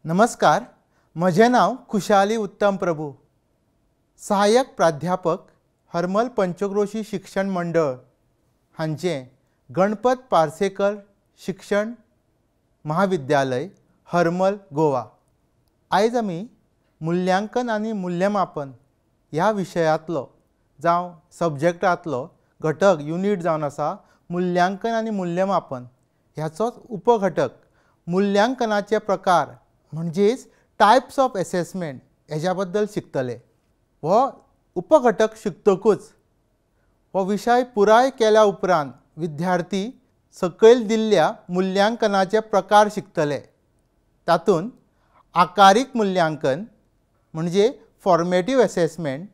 नमस्कार, म्हजें नांव खुशाली उत्तम प्रभू, सहाय्यक प्राध्यापक हरमल पंचक्रोशी शिक्षण मंडळ हांचें गणपत पार्सेकर शिक्षण महाविद्यालय हरमल गोवा। आयज आमी मुल्यांकन आनी मूल्यमापन ह्या विशयांतलो जावं सब्जेक्टांतलो घटक युनिट जावन आसा मुल्यांकन आनी मूल्यमापन ह्याचोच उपघटक मुल्यांकनाचे प्रकार म्हणजेच टायप्स ऑफ असेसमेंट हेज्या बद्दल शिकतले। हो उपघटक शिकतकूच हो विशय पुराय केल्या उपरांत विद्यार्थी सकयल दिल्ल्या मुल्यांकनाचे प्रकार शिकतले। तातूंत आकारीक मुल्यांकन म्हणजे फॉर्मेटिव्ह असेसमेंट,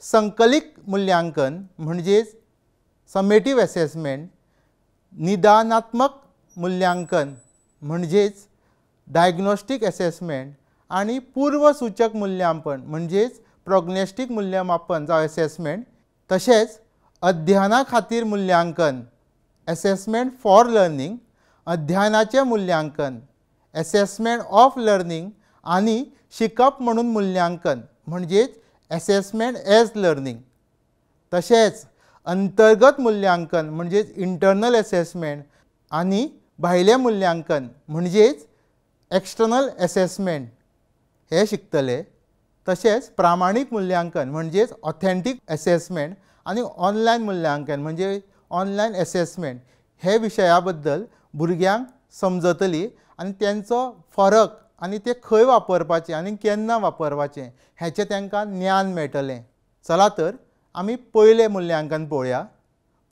संकलित मुल्यांकन म्हणजेच समेटिव्ह असेसमेंट, निदानात्मक मुल्यांकन म्हणजेच डायग्नोस्टिक असेसमेंट आणि पूर्वसूचक मूल्यांकन म्हणजेच प्रोग्नोस्टिक मूल्यमापन जावं असेसमेंट, तशेंच अध्ययना खातीर मूल्यांकन असेसमेंट फॉर लर्निंग, अध्ययनाचें मूल्यांकन असेसमेंट ऑफ लर्निंग आनी शिकप म्हणून मूल्यांकन म्हणजेच असेसमेंट एज लर्निंग, तशेंच अंतर्गत मूल्यांकन म्हणजेच इंटरनल असेसमेंट आनी भायलें मूल्यांकन म्हणजेच एक्सटर्नल असेसमेंट हे शिकतले। तशेंच प्रामाणीक मूल्यांकन म्हणजेच ऑथेंटीक असेसमेंट आनी ऑनलायन मूल्यांकन म्हणजे ऑनलायन असेसमेंट हे विशया बद्दल भुरग्यांक समजतली आनी तेंचो फरक आनी ते खंय वापरपाचें आनी केन्ना वापरपाचें हेचें तांकां ज्ञान मेळटलें। चला तर आमी पयलें मूल्यांकन पळोवया।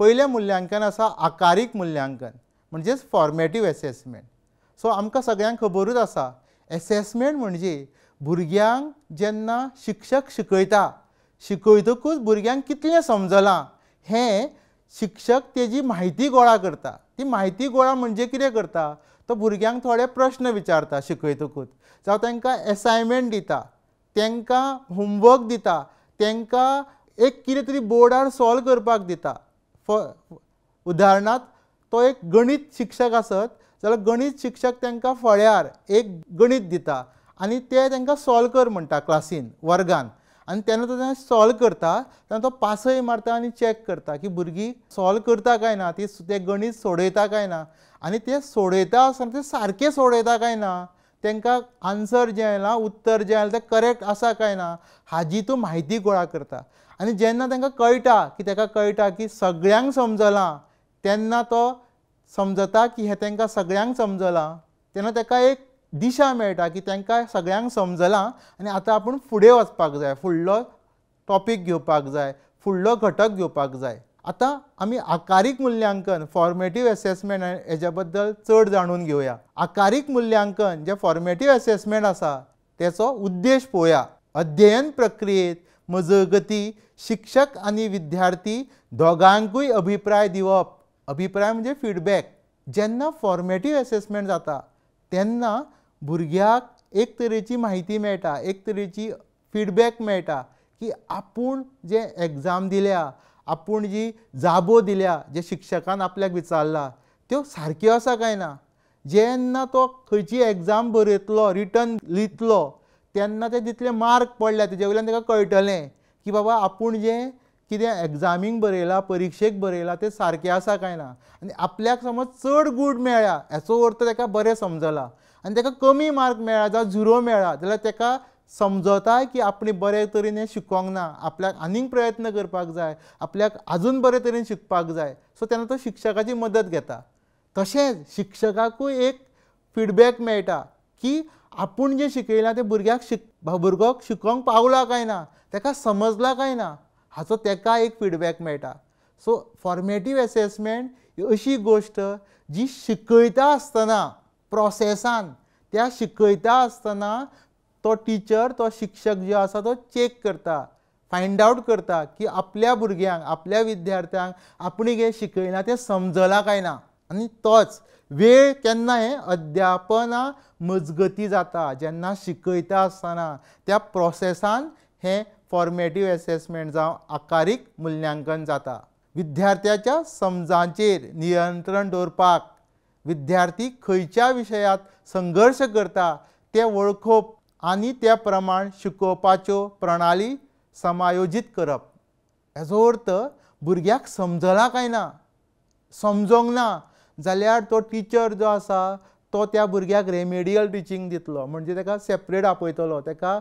पयलें मूल्यांकन आसा आकारीक मूल्यांकन म्हणजेच फॉर्मेटिव्ह असेसमेंट। सो आमकां सगळ्यांक खबरूच आसा असेसमेंट म्हणजे भुरग्यांक जेन्ना शिक्षक शिकयतकूच भुरग्यांक कितलें समजलां हें शिक्षक तेजी म्हायती गोळा करता। ती म्हायती गोळा म्हणजे कितें करता, तो भुरग्यांक थोडे प्रश्न विचारता शिकयतकूच, जावं तांकां एसायनमेंट दिता, तांकां होमवर्क दिता, तांकां एक कितें तरी बोर्डार सॉल्व करपाक दिता। उदाहरणांत तो एक गणित शिक्षक आसत जाल्यार गणित शिक्षक तांकां फळ्यार एक गणित दिता आनी ते तांकां सॉल्व कर म्हणटा क्लासीन वर्गान, आनी तेन्ना तो सॉल्व करता तेन्ना तो पासय मारता आनी चॅक करता की भुरगीं सॉल्व करता काय ना, ते गणित सोडयता काय ना, आनी ते सोडयता आसतना ते सारकें सोडयता काय ना, तांकां आन्सर जें आयलां उत्तर जें आयलां तें करेक्ट आसा काय ना हाजी तूं म्हायती गोळा करता। आनी जेन्ना तांकां कळटा की सगळ्यांक समजलां, तेन्ना तो समजता की हें तांकां सगळ्यांक समजलां, तेन्ना ताका एक दिशा मेळटा की तांकां सगळ्यांक समजलां आनी आतां आपूण फुडें वचपाक जाय, फुडलो टॉपीक घेवपाक जाय, फुडलो घटक घेवपाक जाय। आतां आमी आकारीक मूल्यांकन फॉर्मेटिव्ह असेसमेंट हेज्या बद्दल चड जाणून घेवया। आकारीक मूल्यांकन जें फॉर्मेटिव्ह असेसमेंट आसा तेचो उद्देश पळोवया। अध्ययन प्रक्रियेंत मजगतीं शिक्षक आनी विद्यार्थी दोगांकूय अभिप्राय दिवप। अभिप्राय म्हणजे फीडबॅक। जेन्ना फॉर्मेटिव्ह असेसमेंट जाता तेन्ना भुरग्याक एक तरेची म्हायती मेळटा, एक तरेची फीडबॅक मेळटा की आपूण जे एग्जाम दिल्या, आपूण जी जापो दिल्या, जे शिक्षकान आपल्याक विचारला त्यो सारक्यो आसा काय ना। जेन्ना तो खंयची एग्जाम बरयतलो, रिटन लिहितलो, तेन्ना ते जितले मार्क पडल्या तेजे वयल्यान ताका कळटलें की बाबा आपूण जें कितें एग्जामीक बरयलां, परिक्षेक बरयलां तें सारकें आसा काय ना। आनी आपल्याक समज चड गूण मेळ्ळ्या हेचो अर्थ ताका बरें समजलां, आनी ताका कमी मार्क मेळ्ळा जावं 0 मेळ्ळा जाल्यार ताका समजता की आपणे बरे तरेन हें शिकोंक ना, आपल्याक आनीक प्रयत्न करपाक जाय, आपल्याक आजून बरे तरेन शिकपाक जाय। सो तेन्ना तो शिक्षकाची मदत घेता। तशेंच शिक्षकाकूय एक फीडबॅक मेळटा की आपूण जें शिकयलां तें भुरगो शिकोंक पावला काय ना, ताका समजला काय ना हाचो ताका एक फीडबॅक मेळटा। सो फॉर्मेटिव्ह असेसमेंट ही अशी गोश्ट जी शिकयता आसतना प्रोसेसान, त्या शिकयता आसतना तो टिचर, तो शिक्षक जो आसा तो चॅक करता, फायंड आवट करता की आपल्या भुरग्यांक, आपल्या विद्यार्थ्यांक आपणें जें शिकयलां तें समजलां काय ना। आनी तोच वेळ केन्ना हें अध्यापना मजगतीं जाता, जेन्ना शिकयता आसतना त्या प्रोसेसान हें फॉर्मेटिव्ह असेसमेंट जावं आकारीक मूल्यांकन जाता। विद्यार्थ्याच्या समजांचेर नियंत्रण दवरपाक विद्यार्थी खंयच्या विशयांत संघर्श करता ते वळखप आनी त्या प्रमाण शिकोवपाच्यो प्रणाली समायोजीत करप. हेजो अर्थ भुरग्याक समजलां काय ना, समजोंक ना जाल्यार तो टिचर जो आसा तो त्या भुरग्याक रेमेडियल टिचींग दितलो, म्हणजे ताका सेपरेट आपयतलो, ताका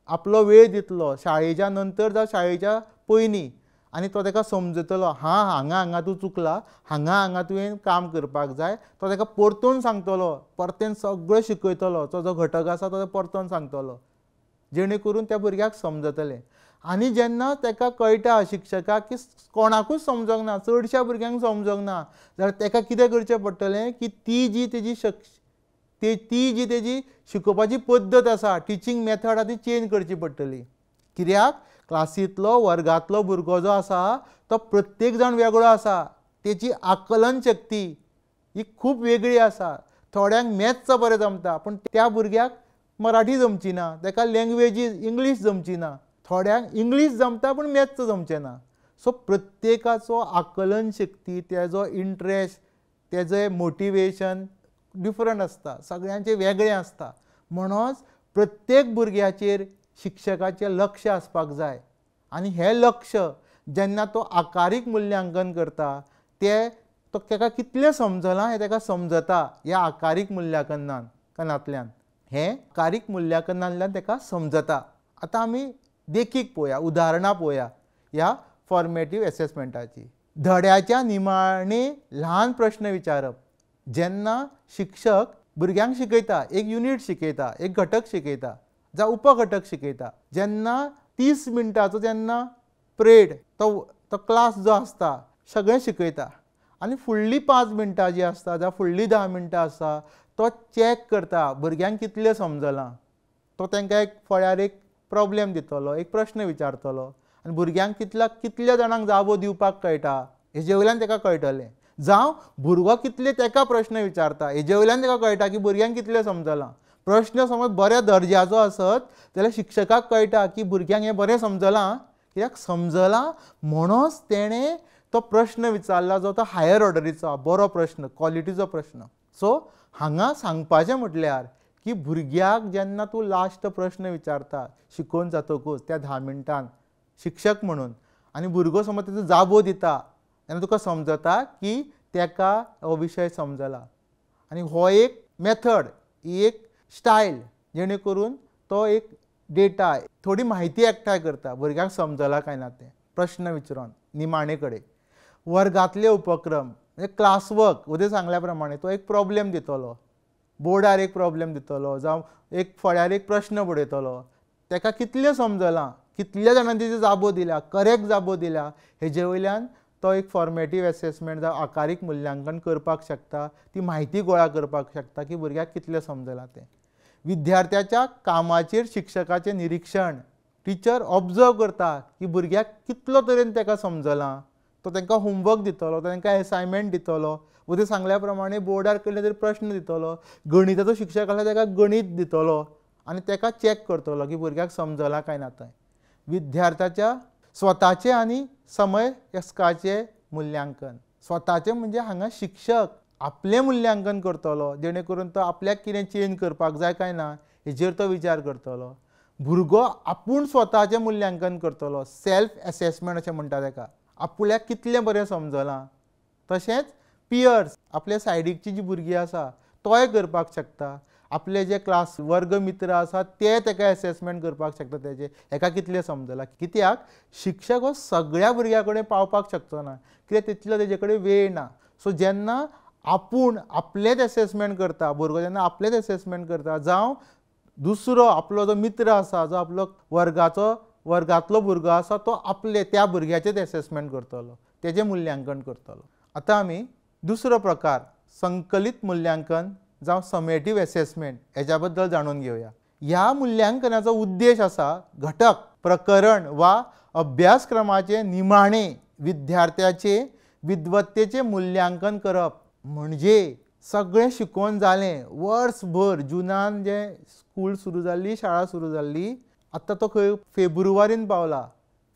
आपलो वेळ दितलो शाळेच्या नंतर जावं शाळेच्या पयलीं, आनी तो ताका समजयतलो हांगा हांगा तूं चुकला, हांगा हांगा तुवें काम करपाक जाय. तो ताका परतून सांगतलो, परतेन सगळें शिकयतलो, तो जो घटक आसा तो परतून सांगतलो, जेणे करून त्या भुरग्याक समजतलें. आनी जेन्ना ताका कळटा शिक्षकाक की कोणाकूच समजोंक ना, चडश्या भुरग्यांक समजोंक ना, जाल्यार ताका कितें करचें पडटलें की ती जी तेजी शिकोवपाची पद्दत आसा, टिचींग मेथड आसा ती चेंज करची पडटली. कित्याक क्लासींतलो वर्गांतलो भुरगो जो आसा तो प्रत्येक जाण वेगळो आसा, तेची आकलन शक्ती ही खूब वेगळी आसा. थोड्यांक मॅथ्स बरें जमता, पूण त्या भुरग्याक मराठी जमची ना, ताका लँग्वेजीस इंग्लीश जमची ना. थोड्यांक इंग्लीश जमता पूण मॅथ्स जमचें ना. सो प्रत्येकाचो आकलन शक्ती, तेजो इंट्रस्ट, तेजें मोटिवेशन डिफरंट आसता, सगळ्यांचें वेगळें आसता. म्हणूनच प्रत्येक भुरग्याचेर शिक्षकाचें लक्ष आसपाक जाय. आनी हें लक्ष जेन्ना तो आकारीक मुल्यांकन करता ताका कितलें समजलां हें ताका समजता ह्या आकारीक मुल्यांकनांतल्यान. हें आकारीक मुल्यांकनांतल्यान ताका समजता. आतां आमी देखीक पळोवया, उदाहरणां पळोवया ह्या फॉर्मेटीव एसेसमेंटाची. धड्याच्या निमाणें ल्हान प्रश्न विचारप. जेन्ना शिक्षक भुरग्यांक शिकयता, एक युनीट शिकयता, एक घटक शिकयता जावं उपघटक शिकयता, जेन्ना 30 मिनटांचो जेन्ना पिरियड तो क्लास जो आसता सगळें शिकयता, आनी फुडलीं 5 मिनटां जी आसता जावं फुडलीं 10 मिनटां आसता तो चॅक करता भुरग्यांक कितलें समजलां. तो तांकां एक फळ्यार एक प्रॉब्लेम दितलो, एक प्रश्न विचारतलो, आनी भुरग्यांक कितल्या जाणांक जापो दिवपाक कळटा हेजे वयल्यान ताका कळटलें. जावं भुरगो कितले ताका प्रश्न विचारता हेजे वयल्यान ताका कळटा की भुरग्यांक कितलें समजलां. प्रश्न समज बऱ्या दर्ज्याचो आसत जाल्यार शिक्षकाक कळटा की भुरग्यांक हें बरें समजलां, कित्याक समजलां म्हणूनच तेणें तो प्रश्न विचारला जो तो हायर ऑर्डरीचो बरो प्रश्न, क्वॉलिटीचो प्रश्न. सो हांगा सांगपाचें म्हटल्यार की भुरग्याक जेन्ना तूं लास्ट प्रश्न विचारता शिकोवन जातकूच त्या 10 मिनटान शिक्षक म्हणून, आनी भुरगो समज तेजो जापो दिता तेन्ना तुका समजता की ताका हो विशय समजला. आनी हो एक मेथड, ही एक स्टायल, जेणे करून तो एक डेटा, थोडी म्हायती एकठांय करता भुरग्यांक समजलां काय ना तें प्रश्न विचारून निमाणे कडेन. वर्गांतले उपक्रम म्हणजे क्लासवर्क उदय सांगल्या प्रमाणे तो एक प्रॉब्लेम दितलो, बोर्डार एक प्रॉब्लेम दितलो, जावं एक फळ्यार एक प्रश्न बडयतलो, ताका कितलें समजलां, कितल्या जाणांनी तेजो जापो दिला, करेक्ट जापो दिला, हेजे वयल्यान तो एक फॉर्मेटीव एसेसमेंट जावं आकारीक मुल्यांकन करपाक शकता, ती म्हायती गोळा करपाक शकता की भुरग्याक कितलें समजलां तें. विद्यार्थ्याच्या कामाचेर शिक्षकाचें निरीक्षण. टिचर ऑब्जर्व करता की भुरग्याक कितलो तरेन ताका समजलां, तो तांकां होमवर्क दितलो, तांकां एसायनमेंट दितलो, उदय सांगल्या प्रमाणे बोर्डार कसले तरी प्रश्न दितलो, गणिताचो शिक्षक आसल्यार ताका गणीत दितलो, आनी ताका चॅक करतलो की भुरग्याक समजलां काय ना तें. विद्यार्थ्याच्या स्वताचें आनी समय यस्काचें मुल्यांकन. स्वताचें म्हणजे हांगा शिक्षक आपलें मुल्यांकन करतलो, जेणे करून तो आपल्याक कितें चेंज करपाक जाय काय ना हेजेर तो विचार करतलो. भुरगो आपूण स्वताचें मुल्यांकन करतलो, सेल्फ एसेसमेंट अशें म्हणटा ताका, आपल्याक कितलें बरें समजलां. तशेंच पियर्स, आपल्या सायडीकची जी भुरगीं आसा तोय करपाक शकता, आपले जे क्लास वर्ग मित्र आसात ते ताका एसेसमेंट करपाक शकता तेजे हेका कितलें समजलां. कित्याक शिक्षक हो सगळ्या भुरग्यां कडेन पावपाक शकचो ना, कित्याक तितलो तेजे कडेन वेळ ना. सो जेन्ना आपूण आपलेंच एसेसमेंट करता, भुरगो जेन्ना आपलेंच एसेसमेंट करता, जावं दुसरो आपलो जो मित्र आसा, जो आपलो वर्गांतलो भुरगो आसा तो आपले त्या भुरग्याचेच एसेसमेंट करतलो, तेजें मुल्यांकन करतलो. आतां आमी दुसरो प्रकार संकलीत मुल्यांकन जावं समेटीव एसेसमेंट हेच्या बद्दल जाणून घेवया. ह्या मुल्यांकनाचो उद्देश आसा घटक, प्रकरण वा अभ्यासक्रमाचें निमाणें विद्यार्थ्याचे विद्वत्तेचें मुल्यांकन करप. म्हणजे सगळें शिकोवन जालें, वर्सभर जुनान जें स्कूल सुरू जाल्ली, शाळा सुरू जाल्ली, आतां तो खंय फेब्रुवारीन पावला,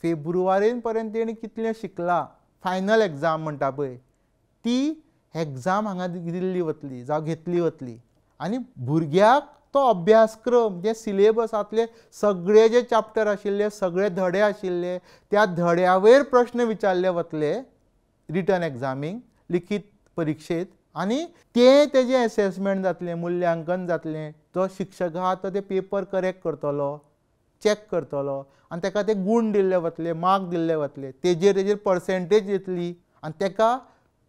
फेब्रुवारीन पर्यंत तेणी कितलें शिकलां, फायनल एग्जाम म्हणटा पळय ती एग्जाम हांगा दिल्ली वतली जावं घेतली वतली, आनी भुरग्याक तो अभ्यासक्रम जे सिलेबसांतले सगळे जे चॅप्टर आशिल्ले सगळे धडे आशिल्ले त्या धड्या वयर प्रश्न विचारले वतले रिटन एग्जामीक लिखीत परिक्षेत आनी तेजे एसेसमेंट जातलें मुल्यांकन जातलें तो शिक्षक आहा तो ते पेपर करेक्ट करतलो चॅक करतलो आनी ताका ते गूण दिल्ले वतले मार्क दिल्ले वतले तेजेर पर्सेंटेज येतली आनी ताका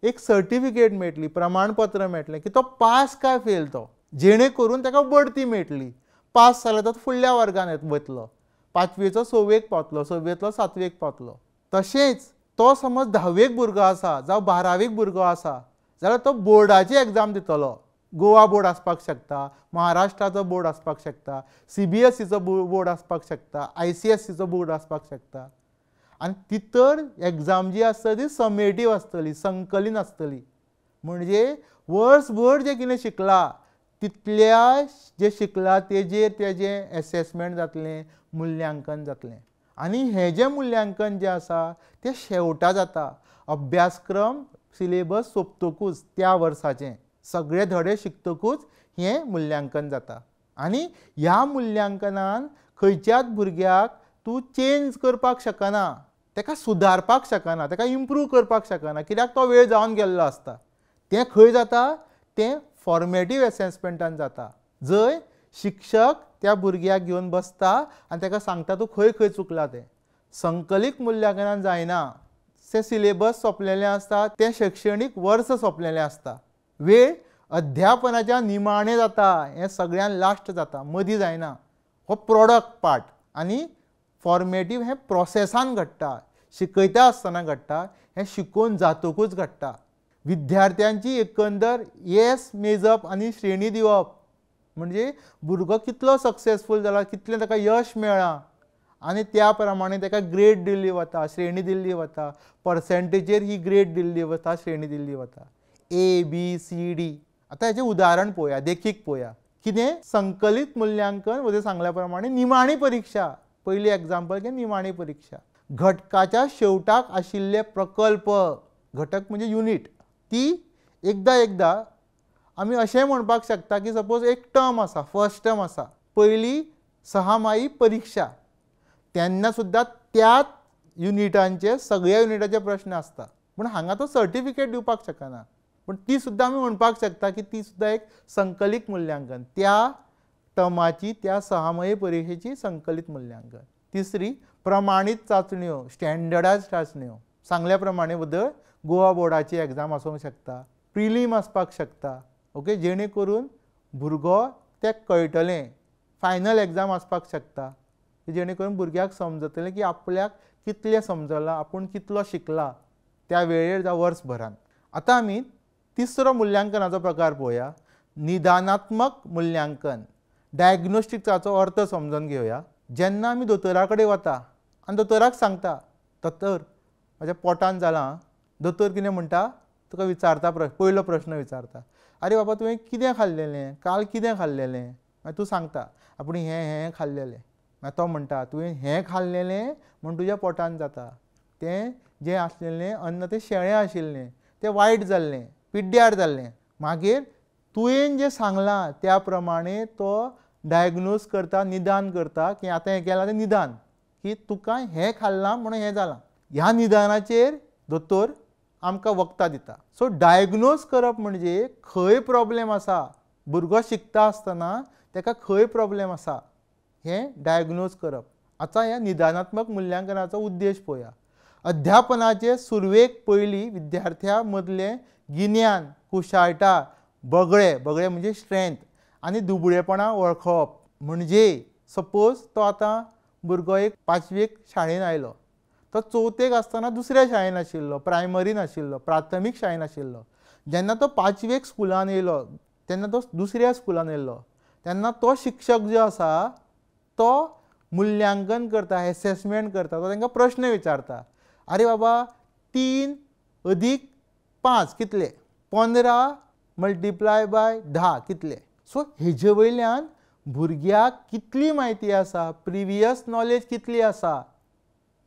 एक सर्टिफिकेट मेळटली प्रमाणपत्र मेळटलें की तो पास काय फेल तो जेणे करून ताका बढती मेळटली पास जाल्यार तो फुडल्या वर्गान वतलो 5वेचो 6वेक पावतलो 6वेंतलो 7वेक पावतलो तशेंच तो समज 10वेक भुरगो आसा जावं 12वेक भुरगो आसा जाल्यार तो बोर्डाची एग्जाम दितलो गोवा बोर्ड आसपाक शकता महाराष्ट्राचो बोर्ड आसपाक शकता CBSEचो बोर्ड आसपाक शकता ICSEचो बोर्ड आसपाक शकता आनी ती तर एग्जाम जी आसता ती समेटीव आसतली संकलीन आसतली म्हणजे वर्सभर जे कितें शिकला तितल्या जे शिकला तेजेर तेजें एसेसमेंट जातलें मुल्यांकन जातलें आनी हें जें मुल्यांकन जें आसा तें शेवटा जाता अभ्यासक्रम सिलेबस सोंपतकूच त्या वर्साचें सगळे धडे शिकतकूच हें मुल्यांकन जाता आनी ह्या मुल्यांकनान खंयच्याच भुरग्याक तूं चेंज करपाक शकना ताका सुदारपाक शकना ताका इम्प्रूव करपाक शकना कित्याक तो वेळ जावन गेल्लो आसता तें खंय जाता तें फॉर्मेटीव एसेसमेंटान जाता जंय शिक्षक त्या भुरग्याक घेवन बसता आनी ताका सांगता तूं खंय खंय चुकला तें संकलीत मुल्यांकनान जायना तें सिलेबस सोंपलेलें आसता तें शैक्षणीक वर्स सोंपलेलें आसता वेळ अध्यापनाच्या निमाणें जाता हें सगळ्यान लास्ट जाता मदीं जायना हो प्रोडक्ट पार्ट आनी फॉर्मेटीव हें प्रोसेसान घडटा शिकयता आसतना घडटा हें शिकून जातकूच घडटा विद्यार्थ्यांची एकंदर येस मेजप आनी श्रेणी दिवप म्हणजे भुरगो कितलो सक्सेसफूल जाला कितलें ताका यश मेळ्ळां आनी त्या प्रमाणे ताका ग्रेड दिल्ली वता श्रेणी दिल्ली वता पर्सेंटेजेर ही ग्रेड दिल्ली वता श्रेणी दिल्ली वता ABCD आतां हेजें उदाहरण पळोवया देखीक पळोवया कितें संकलीत मुल्यांकन वते सांगल्या प्रमाणे निमाणी परीक्षा पयली एग्जाम्पल की निमाणी परीक्षा घटकाच्या शेवटाक आशिल्ले प्रकल्प घटक म्हणजे युनिट ती एकदा आमी अशें म्हणपाक शकता की सपोज एक टर्म आसा फर्स्ट टर्म आसा पयली 6 माही परीक्षा तेन्ना सुद्दां त्याच युनिटांचे सगळ्या युनिटाचे प्रश्न आसता पूण हांगा तो सर्टिफिकेट दिवपाक शकना पूण ती सुद्दां आमी म्हणपाक शकता की ती सुद्दां एक संकलीत मुल्यांकन त्या टर्माची त्या 6 माही परीक्षेची संकलीत मुल्यांकन तिसरी प्रमाणीत चांचण्यो स्टँडर्डायज चांचण्यो सांगल्या प्रमाणे बद्दल गोवा बोर्डाची एग्जाम आसूंक शकता प्रिलीम आसपाक शकता ओके जेणे करून भुरगो तें कळटलें फायनल एग्जाम आसपाक शकता जेणे करून भुरग्याक समजतलें की आपल्याक कितलें समजलां आपूण कितलो शिकला त्या वेळेर जावं वर्सभरान आतां आमी तिसरो मुल्यांकनाचो प्रकार पळोवया निदानात्मक मुल्यांकन डायग्नोस्टिक्साचो अर्थ समजून घेवया जेन्ना आमी दोतोरा कडेन वता आनी दोतोराक सांगता दोतोर म्हाज्या पोटान जालां दोतोर कितें म्हणटा तुका विचारता पयलो प्रश्न विचारता आरे बाबा तुवें कितें खाल्लेलें काल कितें खाल्लेलें मागीर तूं सांगता आपूण हें खाल्लेलें मागीर तो म्हणटा तुवें हें खाल्लेलें म्हूण तुज्या पोटान जाता तें जें आसलेलें अन्न तें शेळें आशिल्लें तें वायट जाल्लें पिड्ड्यार जाल्लें मागीर तुवें जें सांगलां त्या प्रमाणे तो डायग्नोज करता निदान करता की आतां हें केलां तें निदान की तुका हें खाल्लां म्हणून हें जालां ह्या निदानाचेर दोतोर आमकां वखदां दिता सो डायग्नोज करप म्हणजे खंय प्रॉब्लेम आसा भुरगो शिकता आसतना ताका खंय प्रॉब्लेम आसा हें डायग्नोज करप आतां ह्या निदानात्मक मुल्यांकनाचो उद्देश पळोवया अध्यापनाचे सुरवेक पयलीं विद्यार्थ्यां मदलें गिन्यान कुशळटाय बगळे म्हणजे स्ट्रेंथ आनी दुबळेपणां वळखप म्हणजे सपोज तो आतां भुरगो एक 5वेक शाळेन आयलो तो 4थेक आसतना दुसऱ्या शाळेन आशिल्लो प्रायमरीन आशिल्लो प्राथमीक शाळेन आशिल्लो जेन्ना तो 5वेक स्कुलान येयलो तेन्ना तो दुसऱ्या स्कुलान येयलो तेन्ना तो शिक्षक जो आसा तो मुल्यांकन करता एसेसमेंट करता तो तांकां प्रश्न विचारता आरे बाबा 3 + 5 कितले 15 × 10 कितले सो हेजे वयल्यान भुरग्याक कितली म्हायती आसा प्रिवियस नॉलेज कितली आसा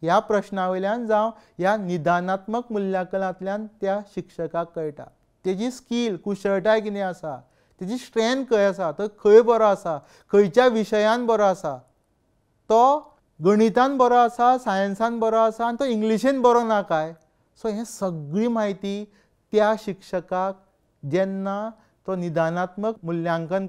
ह्या प्रश्ना वयल्यान जावं ह्या निदानात्मक मुल्यांकनांतल्यान त्या शिक्षकाक कळटा तेजी स्कील कुशळटाय कितें आसा तेजी स्ट्रेंथ खंय आसा, तो खंय बरो आसा, खंयच्या विशयान बरो आसा, तो गणितान बरो आसा, सायन्सान बरो आसा आनी तो इंग्लिशीन बरो ना काय. सो हें सगळी म्हायती त्या शिक्षकाक जेन्ना तो निदानात्मक मुल्यांकन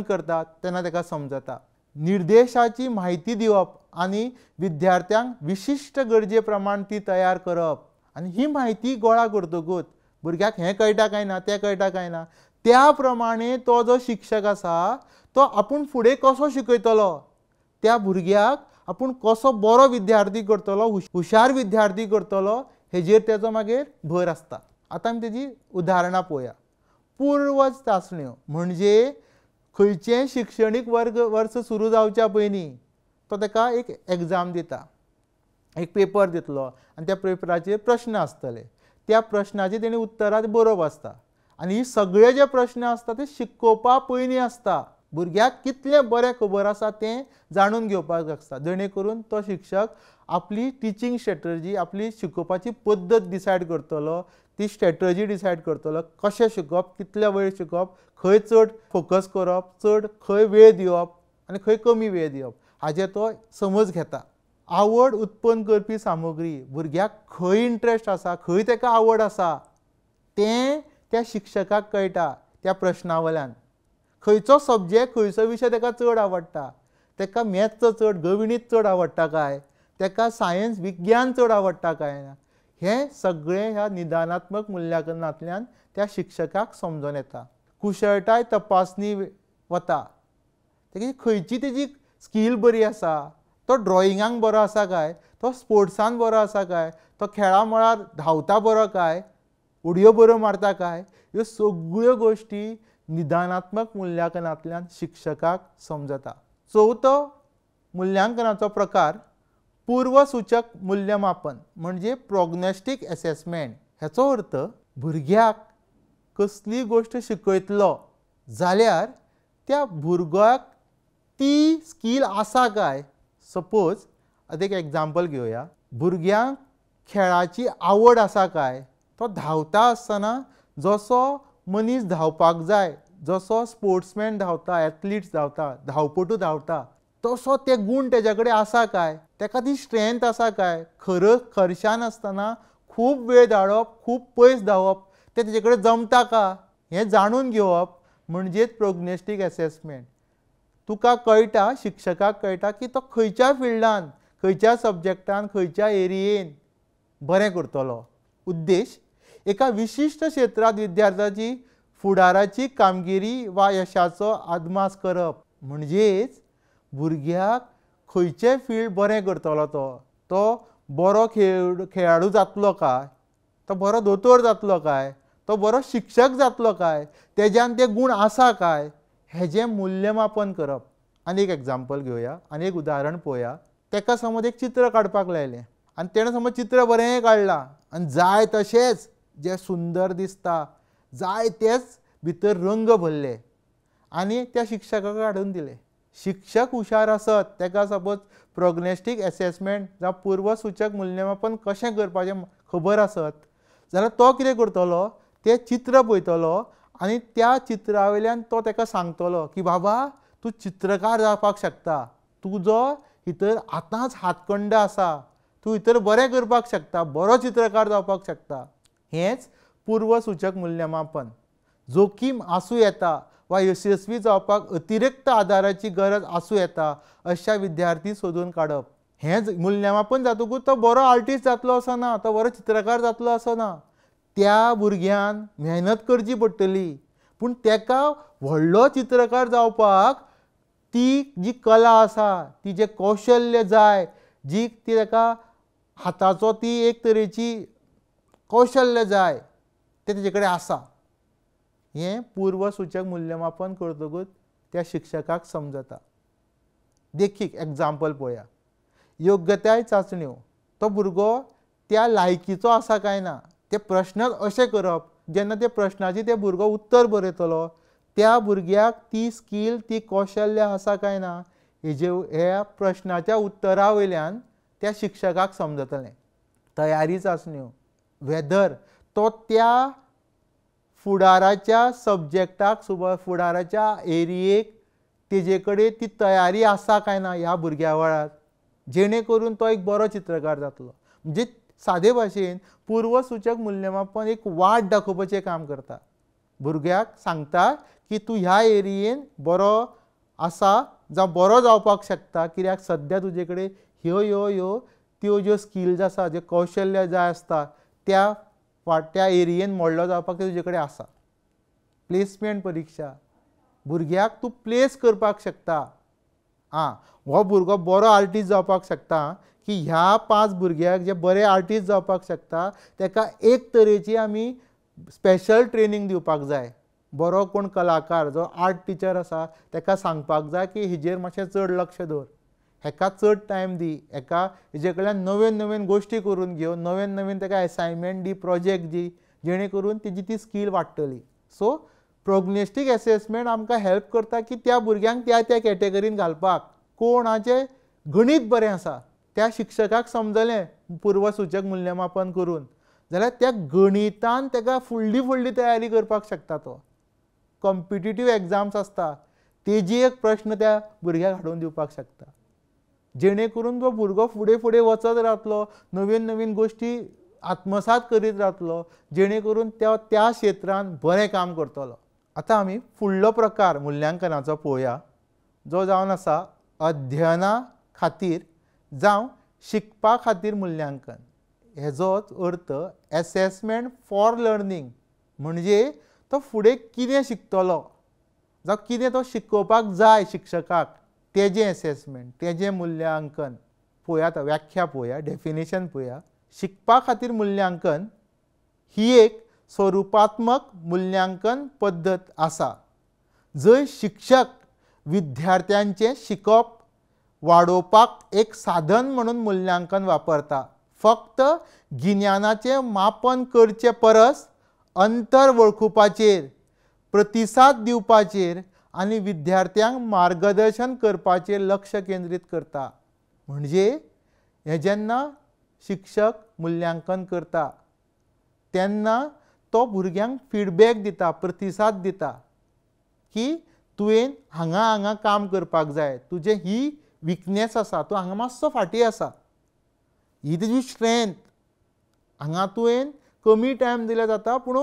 करता तेन्ना ताका समजता. निर्देशाची म्हायती दिवप आनी विद्यार्थ्यांक विशिश्ट गरजे प्रमाण ती तयार करप आनी ही म्हायती गोळा करतकूच भुरग्याक हें कळटा काय ना, तें कळटा काय ना, त्या प्रमाणे तो जो शिक्षक आसा तो आपूण फुडें कसो शिकयतलो, त्या भुरग्याक आपूण कसो बरो विद्यार्थी करतलो, हुशार विद्यार्थी करतलो, हेजेर तेजो मागीर भर आसता. आतां आमी तेजी उदाहरणां पळोवया. पूर्व चांचण्यो म्हणजे खंयचेंय शिक्षणीक वर्स सुरू जावच्या पयलीं तो ताका एक एग्जाम दिता, एक पेपर दितलो आनी त्या पेपराचेर प्रश्न आसतले. त्या प्रश्नाची तेणी उत्तरां बरोवप आसता आनी ही सगळे जे प्रश्न आसता ते शिकोवपा पयलीं आसता. भुरग्याक कितलें बरें खबर आसा तें जाणून घेवपाक आसता, जेणे करून तो शिक्षक आपली टिचींग स्ट्रॅटजी, आपली शिकोवपाची पद्दत डिसायड करतलो, ती स्ट्रॅटजी डिसायड करतलो, कशें शिकप, कितले वेळ शिकप, खंय चड फोकस करप, चड खंय वेळ दिवप आनी खंय कमी वेळ दिवप, हाजे तो समज घेता. आवड उत्पन्न करपी सामुग्री, भुरग्याक खंय इंट्रस्ट आसा, खंय ताका आवड आसा तें त्या शिक्षकाक कळटा त्या प्रश्ना वयल्यान. खंयचो सब्जेक्ट, खंयचो विशय ताका चड आवडटा, ताका मॅथ्स चड, गणित चड आवडटा काय, ताका सायन्स विज्ञान चड आवडटा काय ना, हें सगळें ह्या निदानात्मक मुल्यांकनांतल्यान त्या शिक्षकाक समजून येता. कुशळटाय तपासणी वता, तेजी खंयची तेजी स्कील बरी आसा, तो ड्रॉइंगाक बरो आसा काय, तो स्पोर्ट्सान बरो आसा काय, तो खेळा मळार धांवता बरो काय, उडयो बऱ्यो मारता काय, ह्यो सगळ्यो गोश्टी निदानात्मक मुल्यांकनांतल्यान शिक्षकाक समजता. चवथो मुल्यांकनाचो प्रकार पूर्वसूचक मूल्यमापन म्हणजे प्रोग्नोस्टीक एसेसमेंट. हेचो अर्थ भुरग्याक कसली गोश्ट शिकयतलो जाल्यार त्या भुरग्याक ती स्कील आसा काय. सपोज आतां एक एग्जाम्पल घेवया. भुरग्यांक खेळाची आवड आसा काय, तो धांवता आसतना जसो मनीस धांवपाक जाय, जसो स्पोर्ट्समॅन धांवता, एथलीट्स धांवता, धांवपटू धांवता, तसो ते गूण तेज्या कडेन आसा काय, ताका ती स्ट्रेंथ आसा काय, खरशान आसतना खूब वेळ धांवप, खूब पयस धांवप तें तेजे कडेन जमता का, हें जाणून घेवप म्हणजेच प्रोग्नोस्टीक एसेसमेंट. तुका कळटा, शिक्षकाक कळटा की तो खंयच्या फिल्डान, खंयच्या सब्जेक्टान, खंयच्या एरियेन बरें करतलो. उद्देश एका विशिश्ट क्षेत्रांत विद्यार्थ्याची फुडाराची कामगिरी वा यशाचो आदमास करप. म्हणजेच भुरग्याक खंयचें फील्ड बरें करतलो, तो बरो खेळाडू जातलो काय, तो बरो दोतोर जातलो काय, तो बरो शिक्षक जातलो काय, तेज्यान ते गूण आसा काय, हेजें मूल्यमापन करप. आनी एक एग्जाम्पल घेवया, आनी एक उदाहरण पळोवया. ताका समज एक चित्र काडपाक लायलें आनी तेणें समज चित्र बरें काडलां आनी जाय तशेंच जें सुंदर दिसता, जाय तेच भितर रंग भरले आनी त्या शिक्षकाक हाडून दिले. शिक्षक हुशार आसत, ताका सपोज प्रोग्नोस्टीक एसेसमेंट जावं पूर्वसूचक मूल्यमापन कशें करपाचें खबर आसत जाल्यार तो कितें करतलो, तें चित्र पळयतलो आनी त्या चित्रा वयल्यान तो ताका सांगतलो की बाबा तूं चित्रकार जावपाक शकता, तुजो भितर आतांच हातखंड आसा, तूं भितर बरें करपाक शकता, बरो चित्रकार जावपाक शकता. हेंच पूर्वसूचक मूल्यमापन. जोखीम आसूं येता वा यशस्वी जावपाक अतिरिक्त आदाराची गरज आसूं येता अशा विद्यार्थी सोदून काडप. हें मूल्यमापन जातकूच तो बरो आर्टिस्ट जातलो असो ना, तो बरो चित्रकार जातलो असो ना. त्या भुरग्यान मेहनत करची पडटली, पूण ताका व्हडलो चित्रकार जावपाक ती जी कला आसा, ती जें कौशल्य जाय, जी ती ताका हाताचो ती एक तरेची कौशल्य जाय, तें तेजे कडेन आसा. हें पूर्वसूचक मूल्यमापन करतकूच त्या शिक्षकाक समजता. देखीक एग्जाम्पल पळोवया. योग्यताय चांचण्यो. तो भुरगो त्या लायकीचो आसा काय ना, ते प्रश्न अशें करप जेन्ना ते प्रश्नाची ते भुरगो उत्तर बरयतलो त्या भुरग्याक ती स्कील, ती कौशल्य आसा काय ना ह्या प्रश्नाच्या उत्तरा वयल्यान त्या शिक्षकाक समजतलें. तयारी चांचण्यो. वेदर तो त्या फुडाराच्या सब्जेक्टाक फुडाराच्या एरियेक तेजे कडेन ती तयारी आसा काय ना ह्या भुरग्या वेळार, जेणे करून तो एक बरो चित्रकार जातलो. म्हणजे सादे भाशेन पूर्वसूचक मूल्यमापन एक वाट दाखोवपाचें काम करता. भुरग्याक सांगता की तूं ह्या एरियेन बरो आसा जावं बरो जावपाक शकता, कित्याक सद्या तुजे कडेन ह्यो ह्यो ह्यो त्यो ज्यो स्किल्स आसा, जे कौशल्य जाय आसता त्या एरियेन मोडलो जावपाक ते तुजे कडेन आसा. प्लेसमेंट परीक्षा, भुरग्याक तूं प्लेस करपाक शकता. हो भुरगो बरो आर्टिस्ट जावपाक शकता की ह्या 5 भुरग्याक जे बरे आर्टिस्ट जावपाक शकता ताका एक तरेची आमी स्पेशल ट्रेनिंग दिवपाक जाय. बरो कोण कलाकार जो आर्ट टिचर आसा ताका सांगपाक जाय की हेजेर मातशें चड लक्ष दवर, हेका चड टायम दी, हेका हेजे कडल्यान नवीन नवीन गोश्टी करून घेव, नवीन नवीन ताका असायनमेंट दी, प्रोजेक्ट दी, जेणे करून तेजी ती स्कील वाडटली. सो प्रोग्नोस्टीक असेसमेंट आमकां हेल्प करता की त्या भुरग्यांक त्या त्या कॅटेगरीन घालपाक. कोणाचें गणीत बरें आसा, त्या शिक्षकाक समजलें पूर्वसूचक मूल्यमापन करून, जाल्यार त्या गणितान ताका फुडली तयारी करपाक शकता. तो कॉम्पिटिटीव एग्जाम्स आसता तेजी एक प्रश्न त्या भुरग्याक हाडून दिवपाक शकता, जेणे करून तो भुरगो फुडें वचत रावतलो, नवीन नवीन गोश्टी आत्मसात करीत रावतलो, जेणे करून त्या क्षेत्रांत बरें काम करतलो. आतां आमी फुडलो प्रकार मुल्यांकनाचो पळोवया, जो जावन आसा अध्ययना खातीर जावं शिकपा खातीर मुल्यांकन. हेजोच अर्थ एसेसमेंट फॉर लर्निंग. म्हणजे तो फुडें कितें शिकतलो जावं कितें तो शिकोवपाक जाय शिक्षकाक, तेजें एसेसमेंट, तेजें मुल्यांकन पळोवया. आतां व्याख्या पळोवया, डेफिनेशन पळोवया. शिकपा खातीर मुल्यांकन ही एक स्वरुपात्मक मुल्यांकन पद्दत आसा, जंय शिक्षक विद्यार्थ्यांचें शिकप वाडोवपाक एक साधन म्हणून मुल्यांकन वापरता. फक्त गिन्यानाचें मापन करचे परस अंतर वळखुपाचेर, प्रतिसाद दिवपाचेर आनी विद्यार्थ्यांक मार्गदर्शन करपाचेर लक्ष केंद्रीत करता. म्हणजे हे जेन्ना शिक्षक मुल्यांकन करता तेन्ना तो भुरग्यांक फीडबॅक दिता, प्रतिसाद दिता की तुवें हांगा काम करपाक जाय, तुजें ही विकनेस आसा, तूं हांगा मातसो फाटीं आसा, ही तुजी स्ट्रेंथ, हांगा तुवें कमी टायम दिल्यार जाता पूण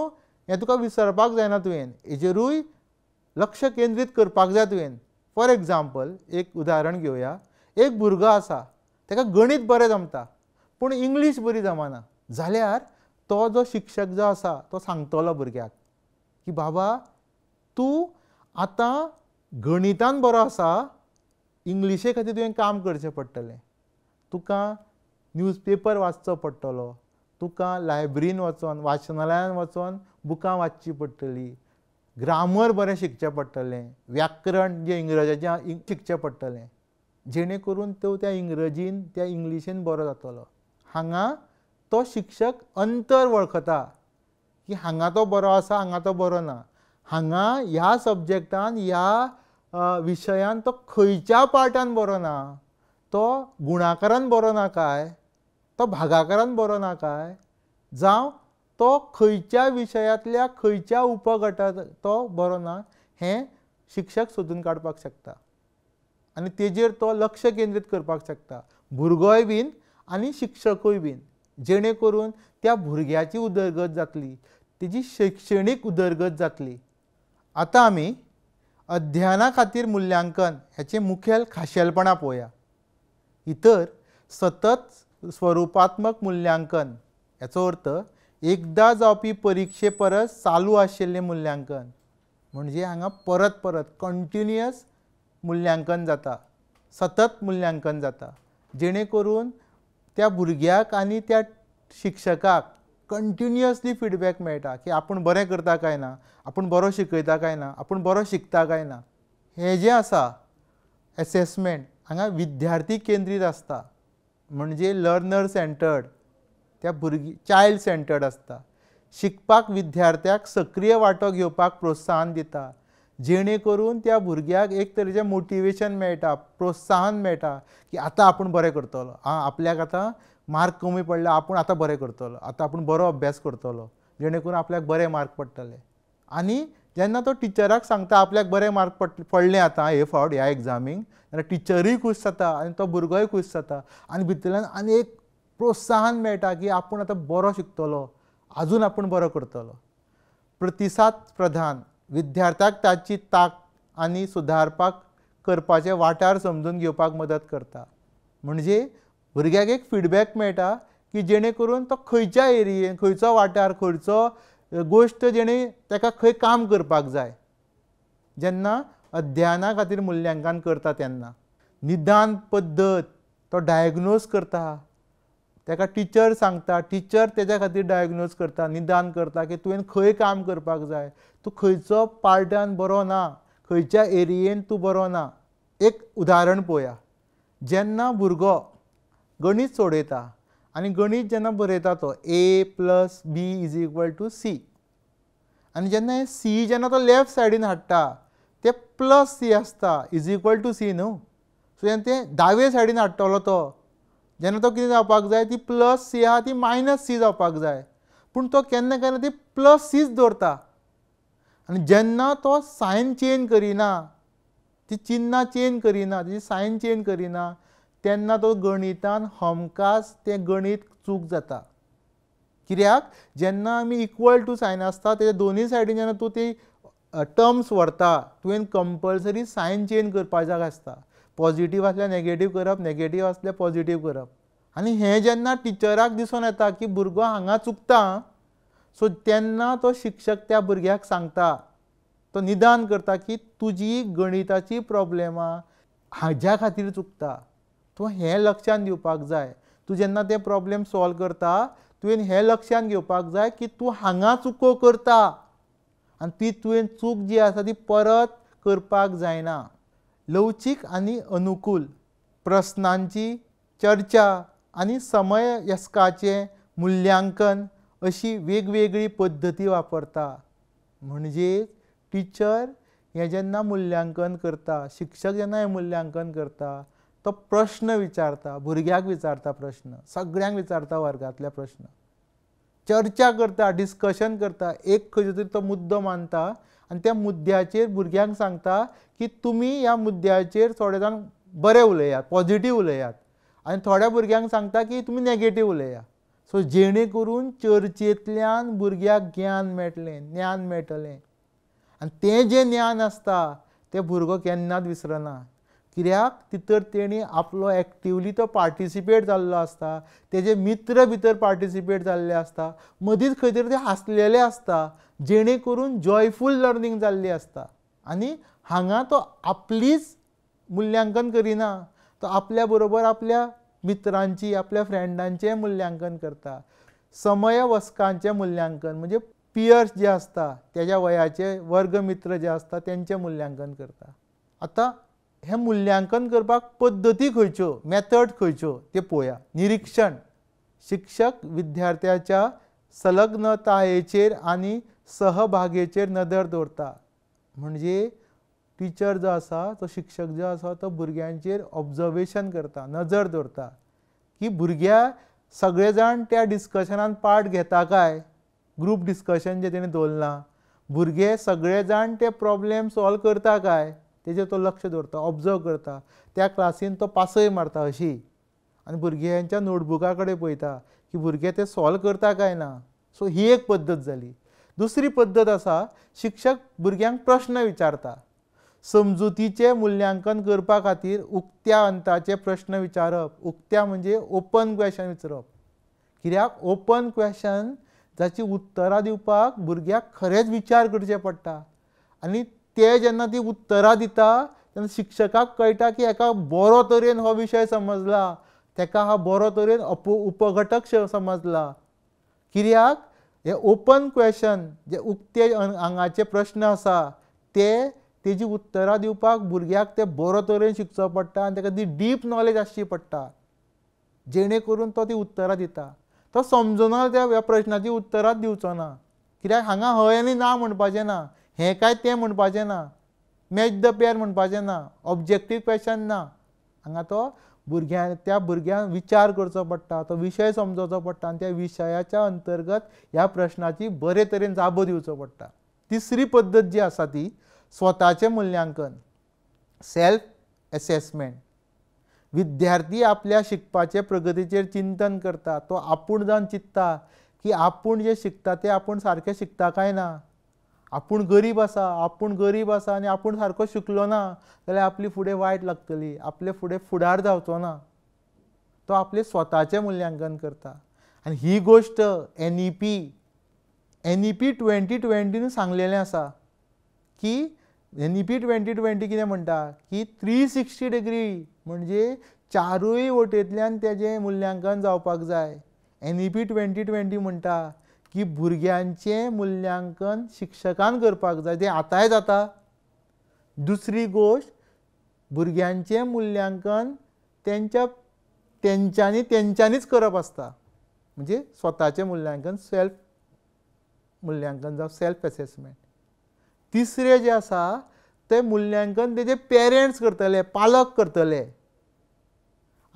हें तुका विसरपाक जायना, तुवें हेजेरूय लक्ष केंद्रीत करपाक जाय तुवें. फॉर एग्जाम्पल एक उदाहरण घेवया. एक भुरगो आसा, ताका गणीत बरें जमता पूण इंग्लीश बरी जमना, जाल्यार तो जो शिक्षक जो आसा तो सांगतलो भुरग्याक की बाबा तूं आतां गणितान बरो आसा, इंग्लिशे खातीर तुवें काम करचें पडटलें. तुका न्यूजपेपर वाचचो पडटलो, तुका लायब्ररीन वचोन वाचनालयान वचोन बुकां वाचचीं पडटलीं, ग्रामर बरें शिकचें पडटलें, व्याकरण जें इंग्रजाचें शिकचें पडटलें, जेणे करून तो त्या इंग्रजीन त्या इंग्लिशीन बरो जातलो. हांगा तो शिक्षक अंतर वळखता की हांगा तो बरो आसा, हांगा तो बरो ना, हांगा ह्या सब्जेक्टान ह्या विशयान तो खंयच्या पार्टान बरो ना, तो गुणाकारान बरो ना काय, तो भागाकारान बरो ना काय, जावं तो खंयच्या विशयांतल्या खंयच्या उपगटांत तो बरो ना, हें शिक्षक सोदून काडपाक शकता आनी तेजेर तो लक्ष केंद्रीत करपाक शकता, भुरगोय बीन आनी शिक्षकूय बीन, जेणे करून त्या भुरग्याची उदरगत जातली, तेजी शैक्षणीक उदरगत जातली. आतां आमी अध्ययना खातीर मुल्यांकन हेचे मुखेल खाशेलपणां पळोवया. इतर सतत स्वरुपात्मक मुल्यांकन हेचो अर्थ एकदां जावपी परिक्षे परस चालू आशिल्लें मुल्यांकन. म्हणजे हांगा परत परत कंटिन्युअस मुल्यांकन जाता, सतत मुल्यांकन जाता, जेणे करून त्या भुरग्याक आनी त्या शिक्षकाक कंटिन्युअसली फीडबॅक मेळटा की आपूण बरें करता काय ना, आपूण बरो शिकयता काय ना, आपूण बरो शिकता काय ना. हें जें आसा एसेसमेंट हांगा विद्यार्थी केंद्रीत आसता, म्हणजे लर्नर सेंटर्ड, त्या चायल्ड सेंटर्ड आसता. शिकपाक विद्यार्थ्याक सक्रीय वांटो घेवपाक प्रोत्साहन दिता, जेणे करून त्या भुरग्याक एक तरेचें मोटिवेशन मेळटा, प्रोत्साहन मेळटा की आतां आपूण बरें करतलो, आपल्याक आतां मार्क कमी पडला, आपूण आतां बरें करतलो, आतां आपूण बरो अभ्यास करतलो, जेणे करून आपल्याक बरे मार्क पडटले. आनी जेन्ना तो टिचराक सांगता आपल्याक बरे मार्क पडले आतां हे फावट ह्या एग्जामीक, जाल्यार टिचरूय खूश जाता आनी तो भुरगोय खूश जाता आनी भितरल्यान आनी एक प्रोत्साहन मेळटा की आपूण आतां बरो शिकतलो, आजून आपूण बरो करतलो. प्रतिसाद प्रधान विद्यार्थ्याक ताची तांक आनी सुदारपाक करपाचे वाठार समजून घेवपाक मदत करता. म्हणजे भुरग्याक एक फीडबॅक मेळटा की जेणे करून तो खंयच्या एरियेन, खंयचो वाठार, खंयचो गोश्ट जेणे ताका खंय काम करपाक जाय. जेन्ना अध्ययना खातीर मुल्यांकन करता तेन्ना निदान पद्दत तो डायग्नोज करता, ताका टिचर सांगता, टिचर तेज्या खातीर डायग्नोज करता, निदान करता की तुवें खंय काम करपाक जाय, तूं खंयचो पार्टान बरो ना, खंयच्या एरियेन तूं बरो ना. एक उदाहरण पळोवया. जेन्ना भुरगो गणीत सोडयता आनी गणीत जेन्ना बरयता तो a+b=c आनी जेन्ना हे c जेन्ना तो लेफ्ट सायडीन हाडटा ते +c आसता =c न्हू. सो जेन्ना ते दावे सायडीन हाडटलो तो जेन्ना तो कितें जावपाक जाय, ती +c आहा ती -c जावपाक जाय. पूण तो केन्ना केन्ना ती +cच दवरता आनी जेन्ना तो सायन चेंज करिना, ती चिन्नां चेंज करिना, तेजी सायन चेंज करिना, तेन्ना तो गणितान हमखास तें गणीत चूक जाता. कित्याक जेन्ना आमी इक्वल टू सायन आसता तेज्या दोनूय सायडीन जेन्ना तूं ती टर्म्स व्हरता, तुवें कंपल्सरी सायन चेंज करपाचें आसता. पॉझिटीव आसल्यार नॅगेटीव करप, नॅगेटीव आसल्यार पॉझिटीव करप. आनी हें जेन्ना टिचराक दिसून येता की भुरगो हांगा चुकता, सो तेन्ना तो शिक्षक त्या भुरग्याक सांगता, तो निदान करता की तुजी गणिताची प्रॉब्लेमां हाज्या खातीर चुकता. तूं हें लक्षांत दिवपाक जाय. तूं जेन्ना तें प्रॉब्लेम सॉल्व करता तुवें हें लक्षांत घेवपाक जाय की तूं हांगा चुको करता आनी ती तुवें चूक जी आसा ती परत करपाक जायना. लवचीक आनी अनुकूल प्रस्नांची चर्चा आनी समयस्काचें मुल्यांकन अशी वेगवेगळी पद्दती वापरता. म्हणजे टिचर हें जेन्ना मुल्यांकन करता, शिक्षक जेन्ना हें मुल्यांकन करता, तो प्रश्न विचारता, भुरग्याक विचारता प्रश्न, सगळ्यांक विचारता वर्गांतल्या प्रश्न, चर्चा करता, डिस्कशन करता, एक खंयचो तरी तो मुद्दो मांडटा आनी त्या मुद्द्याचेर भुरग्यांक सांगता की तुमी ह्या मुद्द्याचेर थोडे जाण बरे उलयात, पॉझिटीव उलयात आनी थोड्या भुरग्यांक सांगता की तुमी नॅगेटीव उलया. सो जेणे करून चर्चेंतल्यान भुरग्याक ज्ञान मेळटलें, ज्ञान मेळटलें आनी तें जें ज्ञान आसता तें भुरगो केन्नाच विसरना. कित्याक भितर तेणी आपलो एक्टिवली तो पार्टिसिपेट जाल्लो आसता, तेजे मित्र भितर पार्टिसिपेट जाल्ले आसता, मदींच खंय तरी ते हांसलेले आसता, जेणे करून जॉयफूल लर्निंग जाल्ली आसता. आनी हांगा तो आपलीच मुल्यांकन करिना, तो आपल्या बरोबर आपल्या मित्रांची, आपल्या फ्रेंडांचें मुल्यांकन करता. समयवस्कांचें मुल्यांकन म्हणजे पियर्स जे आसता, तेज्या वयाचे वर्गमित्र जे आसता तेंचें मुल्यांकन करता. आतां हें मुल्यांकन करपाक पद्दती खंयच्यो, मॅथड खंयच्यो ते पळोवया. निरीक्षण शिक्षक विद्यार्थ्याच्या संलग्नतायेचेर आनी सहभागेचेर नदर दवरता. म्हणजे टिचर जो आसा, तो शिक्षक जो आसा तो भुरग्यांचेर ऑब्जर्वेशन करता, नजर दवरता की भुरग्या सगळे जाण त्या डिस्कशनान पार्ट घेता काय, ग्रूप डिस्कशन जें तेणें दवरलां, भुरगे सगळे जाण ते प्रॉब्लेम सॉल्व करता काय तेजेर तो लक्ष दवरता, ऑब्जर्व करता. त्या क्लासीन तो पासय मारता अशी आनी भुरग्यांच्या नोटबुका कडेन पळयता की भुरगे ते सॉल्व करता काय ना. सो ही एक पद्दत जाली. दुसरी पद्दत आसा, शिक्षक भुरग्यांक प्रश्न विचारता. समजुतीचें मुल्यांकन करपा खातीर उक्त्या अंताचे प्रश्न विचारप. उक्त्या म्हणजे ओपन क्वेशन विचारप. कित्याक ओपन क्वेशन जाची उत्तरां दिवपाक भुरग्याक खरेंच विचार करचे पडटा आनी ते जेन्ना ती उत्तरां दिता तेन्ना शिक्षकाक कळटा की हाका बरो तरेन हो विशय समजला, ताका हा बरो तरेन उपघटक समजला. कित्याक हे ओपन क्वेशन जे उक्ते हांगाचे प्रश्न आसा ते तेजी उत्तरां दिवपाक भुरग्याक ते बरो तरेन शिकचो पडटा आनी ताका ती डीप नॉलेज आसची पडटा जेणे करून तो ती उत्तरां दिता. तो समजुना त्या प्रश्नाची उत्तरांच दिवचो ना. कित्याक हांगा हय आनी ना म्हणपाचें ना, हें काय तें म्हणपाचें ना, मॅच द पेअर म्हणपाचें ना, ऑब्जेक्टीव क्वेशन ना. हांगा तो त्या भुरग्यान विचार करचो पडटा, तो विशय समजोवचो पडटा आनी त्या विशयाच्या अंतर्गत ह्या प्रश्नाची बरे तरेन जापो दिवचो पडटा. तिसरी पद्दत जी आसा ती स्वताचें मूल्यांकन, सेल्फ एसेसमेंट. विद्यार्थी आपल्या शिकपाचे प्रगतीचेर चिंतन करता. तो आपूण जावन चिंतता की आपूण जे शिकता ते आपूण सारकें शिकता काय ना. आपूण गरीब आसा आनी आपूण सारको शिकलो ना जाल्यार आपली फुडें वायट लागतली, आपले फुडें फुडार जावचो ना. तो आपले स्वताचें मूल्यांकन करता. आनी ही गोश्ट NEP 2020 सांगलेलें आसा की NEP 2020 कितें म्हणटा की 360 डिग्री म्हणजे चारूय वटेंतल्यान तेजें मूल्यांकन जावपाक जाय. NEP 2020 म्हणटा की भुरग्यांचें मूल्यांकन शिक्षकान करपाक जाय. तें आतांय जाता. दुसरी गोश्ट, भुरग्यांचें मूल्यांकन तेंच्यांनीच करप आसता. म्हणजे स्वताचें मूल्यांकन, सेल्फ मूल्यांकन जावं सेल्फ एसेसमेंट. तिसरें जें आसा तें मूल्यांकन तेजे पेरंट्स करतले, पालक करतले.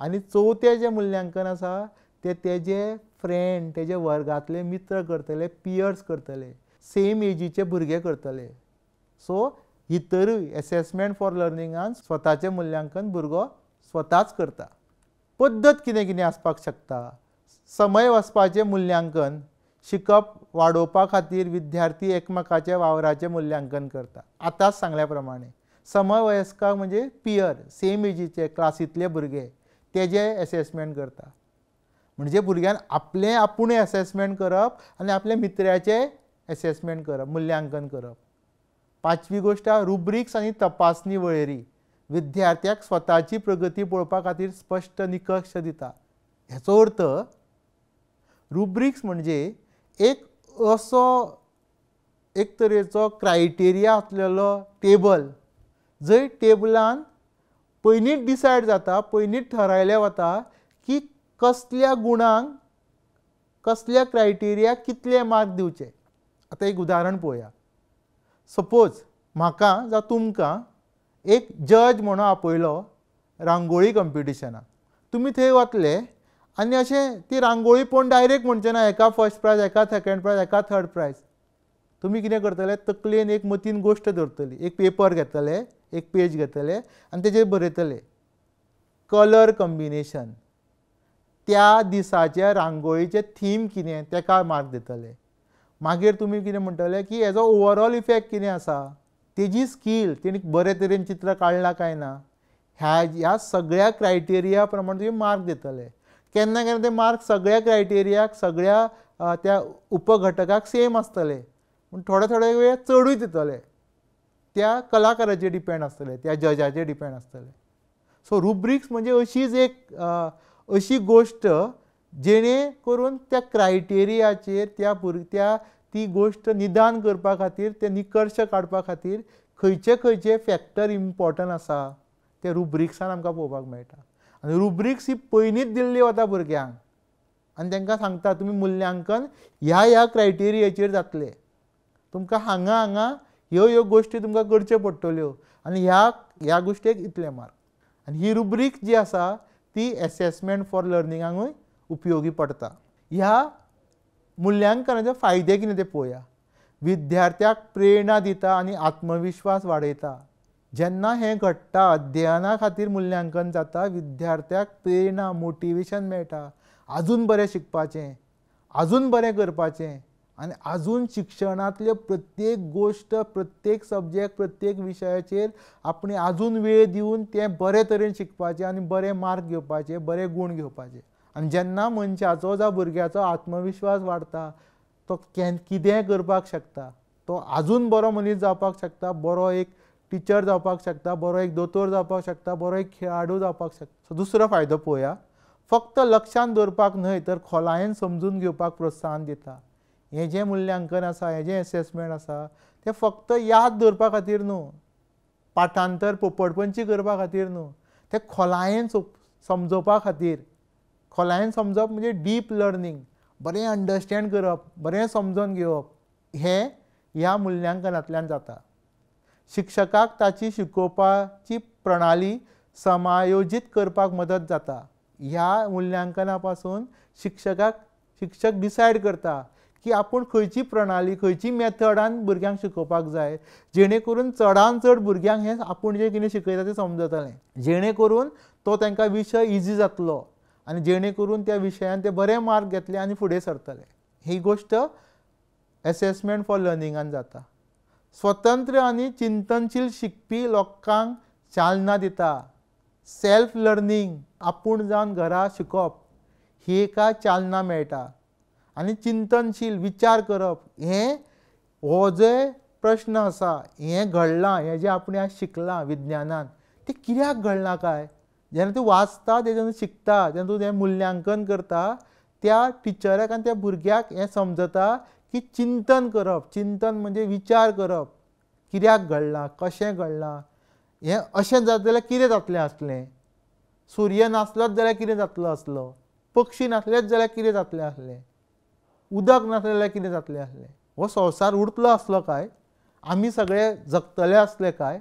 आनी चवथें जें मूल्यांकन आसा तें तेजे फ्रेंड, तेजे वर्गांतले मित्र करतले, पियर्स करतले, सेम एजीचे भुरगे करतले. सो भितरूय एसेसमेंट फॉर लर्निंगान स्वताचें मूल्यांकन भुरगो स्वताच करता. पद्दत कितें कितें आसपाक शकता. समय वचपाचें मूल्यांकन, शिकप वाडोवपा खातीर विद्यार्थी एकमेकाच्या वावराचें मूल्यांकन करता. आतांच सांगल्या प्रमाणे समवयस्काक म्हणजे पियर, सेम एजीचे क्लासींतले भुरगे, तेजे एसेसमेंट करता. म्हणजे भुरग्यान आपलें आपुणूय एसेसमेंट करप आनी आपल्या मित्राचें एसेसमेंट करप, मूल्यांकन करप. पांचवी गोश्ट रुब्रिक्स आनी तपासणी वळेरी. विद्यार्थ्याक स्वताची प्रगती पळोवपा खातीर स्पश्ट निकश दिता. हेचो अर्थ रुब्रिक्स म्हणजे एक तरेचो क्रायटेरिया आसलेलो टेबल, जंय टेबलान पयलींच डिसायड जाता, पयलींच थारायलें वता की कसल्या गुणांक, कसल्या क्रायटेरियाक कितले मार्क दिवचे. आतां एक उदाहरण पळोवया. सपोज म्हाका जावं तुमकां एक जज म्हणून आपयलो रांगोळी कंपिटिशनाक. तुमी थंय वतले आनी अशें ती रांगोळी पळोवन डायरेक्ट म्हणचें ना एका फर्स्ट प्रायज, एका सेकंड प्रायज, एका थर्ड प्रायज. तुमी कितें करतले, तकलेन एक मतीन गोश्ट धरतली, एक पेपर घेतले, एक पेज घेतले आनी तेजेर बरयतले कलर कॉम्बिनेशन, त्या दिसाच्या रांगोळीचें थीम कितें तेका मार्क दितले. मागीर तुमी कितें म्हणटले की हेजो ओवरऑल इफेक्ट कितें आसा, तेजी स्कील, तेणी बरे तरेन चित्र काडलां काय ना, ह्या सगळ्या क्रायटेरिया प्रमाणे तुमी मार्क दितले. केन्ना केन्ना ते मार्क सगळ्या क्रायटेरियाक, सगळ्या त्या उपघटकाक सेम आसतले, पूण थोडे वेळ चडूय दितले. त्या कलाकाराचेर डिपेंड आसतले, त्या जजाचेर डिपेंड आसतले. सो रुब्रिक्स म्हणजे अशीच एक अशी गोश्ट जेणे करून त्या क्रायटेरियाचेर ती गोश्ट निदान करपा खातीर, ते निकर्श काडपा खातीर खंयचे फॅक्टर इम्पॉर्टंट आसा ते रुब्रिक्सान आमकां पळोवपाक मेळटा. आनी रुब्रिक्स ही पयलींच दिल्ली वता भुरग्यांक आनी तांकां सांगता तुमी मूल्यांकन ह्या क्रायटेरियाचेर जातलें. तुमकां हांगा ह्यो गोश्टी तुमकां करच्यो पडटल्यो आनी ह्या गोश्टेक इतले मार्क. आनी ही रुब्रिक्स जी आसा ती एसेसमेंट फॉर लर्निंगाकूय उपयोगी पडटा. ह्या मूल्यांकनाचे फायदे कितें ते पळोवया. विद्यार्थ्याक प्रेरणा दिता आनी आत्मविश्वास वाडयता. जेन्ना हें घडटा, अध्ययना खातीर मूल्यांकन जाता, विद्यार्थ्याक प्रेरणा, मोटिवेशन मेळटा, आजून बरें शिकपाचें, आजून बरें करपाचें आनी आजून शिक्षणांतल्यो प्रत्येक गोश्ट, प्रत्येक सब्जेक्ट, प्रत्येक विशयाचेर आपणे आजून वेळ दिवन तें बरे तरेन शिकपाचें आनी बरे मार्क घेवपाचे, बरे गूण घेवपाचे. आनी जेन्ना मनशाचो जावं भुरग्याचो आत्मविश्वास वाडटा, तो कितेंय करपाक शकता, तो आजून बरो मनीस जावपाक शकता, बरो एक टिचर जावपाक शकता, बरो एक दोतोर जावपाक शकता, बरो एक खेळाडू जावपाक शकता. सो दुसरो फायदो पळोवया. फक्त लक्षांत दवरपाक न्हय तर खोलायेन समजून घेवपाक प्रोत्साहन दिता. हें जें मूल्यांकन आसा, हें जें एसेसमेंट आसा, तें फक्त याद दवरपा खातीर न्हू, पाठांतर पोपडपंची करपा खातीर न्हू, तें खोलायेन समजोवपा खातीर. खोलायेन समजप म्हणजे डीप लर्निंग, बरें अंडरस्टँड करप, बरें समजून घेवप, हें ह्या मूल्यांकनांतल्यान जाता. शिक्षकाक ताची शिकोवपाची प्रणाली समायोजीत करपाक मदत जाता. ह्या मुल्यांकना पासून शिक्षक डिसायड करता की आपूण खंयची प्रणाली खंयची मेथडान भुरग्यांक शिकोवपाक जाय जेणे करून चडान चड भुरग्यांक हें आपूण जें कितें शिकयता तें समजतलें जेणे करून तो तांकां विशय इजी जातलो आनी जेणे करून त्या विशयान ते बरे मार्क घेतले आनी फुडें सरतले. ही गोश्ट एसेसमेंट फॉर लर्निंगान जाता. स्वतंत्र आनी चिंतनशील शिकपी लोकांक चालना दिता. सेल्फ लर्निंग आपूण जावन घरा शिकप ही एका चालना मेळटा. आनी चिंतनशील विचार करप हें हो जो प्रश्न आसा हें घडलां हें जें आपण आज शिकलां विज्ञानान तें कित्याक घडलां काय जेन्ना तूं वाचता तेजें शिकता जेन्ना तूं तें मुल्यांकन करता त्या टिचराक आनी त्या भुरग्याक हें समजता की चिंतन करप. चिंतन म्हणजे विचार करप कित्याक घडलां कशें घडलां हें अशें जाता जाल्यार कितें जातलें आसलें. सूर्य नासलोच जाल्यार कितें जातलो आसलो. पक्षी नासलेच जाल्यार कितें जातलें आसलें. उदक नासलें जाल्यार कितें जातलें आसलें. हो संवसार उरतलो आसलो काय आमी सगळे जगतले आसले काय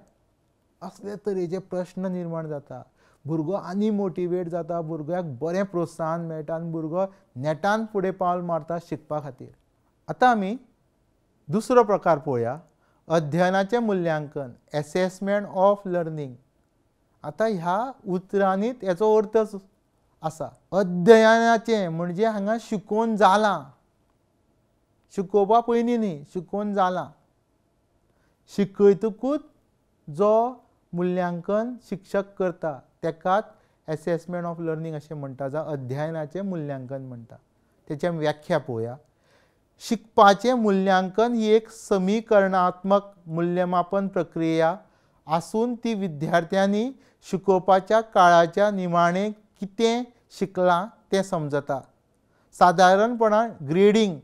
असले तरेचे प्रश्न निर्माण जाता. भुरगो आनी मोटिवेट जाता भुरग्याक बरें प्रोत्साहन मेळटा आनी भुरगो नेटान फुडें पावल मारता शिकपा खातीर. आतां आमी दुसरो प्रकार पळोवया अध्ययनाचें मुल्यांकन एसेसमेंट ऑफ लर्निंग. आतां ह्या उतरांनीच हेचो अर्थ आसा. अध्ययनाचें म्हणजे हांगा शिकोवन जालां शिकोवपा पयलीं न्ही शिकोवन जालां. शिकयतकूच जो मुल्यांकन शिक्षक करता तेकाच एसेसमेंट ऑफ लर्निंग अशें म्हणटा जावं अध्ययनाचें मुल्यांकन म्हणटा. तेची आमी व्याख्या पळोवया. शिकपाचें मुल्यांकन ही एक समीकरणात्मक मूल्यमापन प्रक्रिया आसून ती विद्यार्थ्यांनी शिकोवपाच्या काळाच्या निमाणें कितें शिकलां तें समजता. सादारणपणान ग्रेडिंग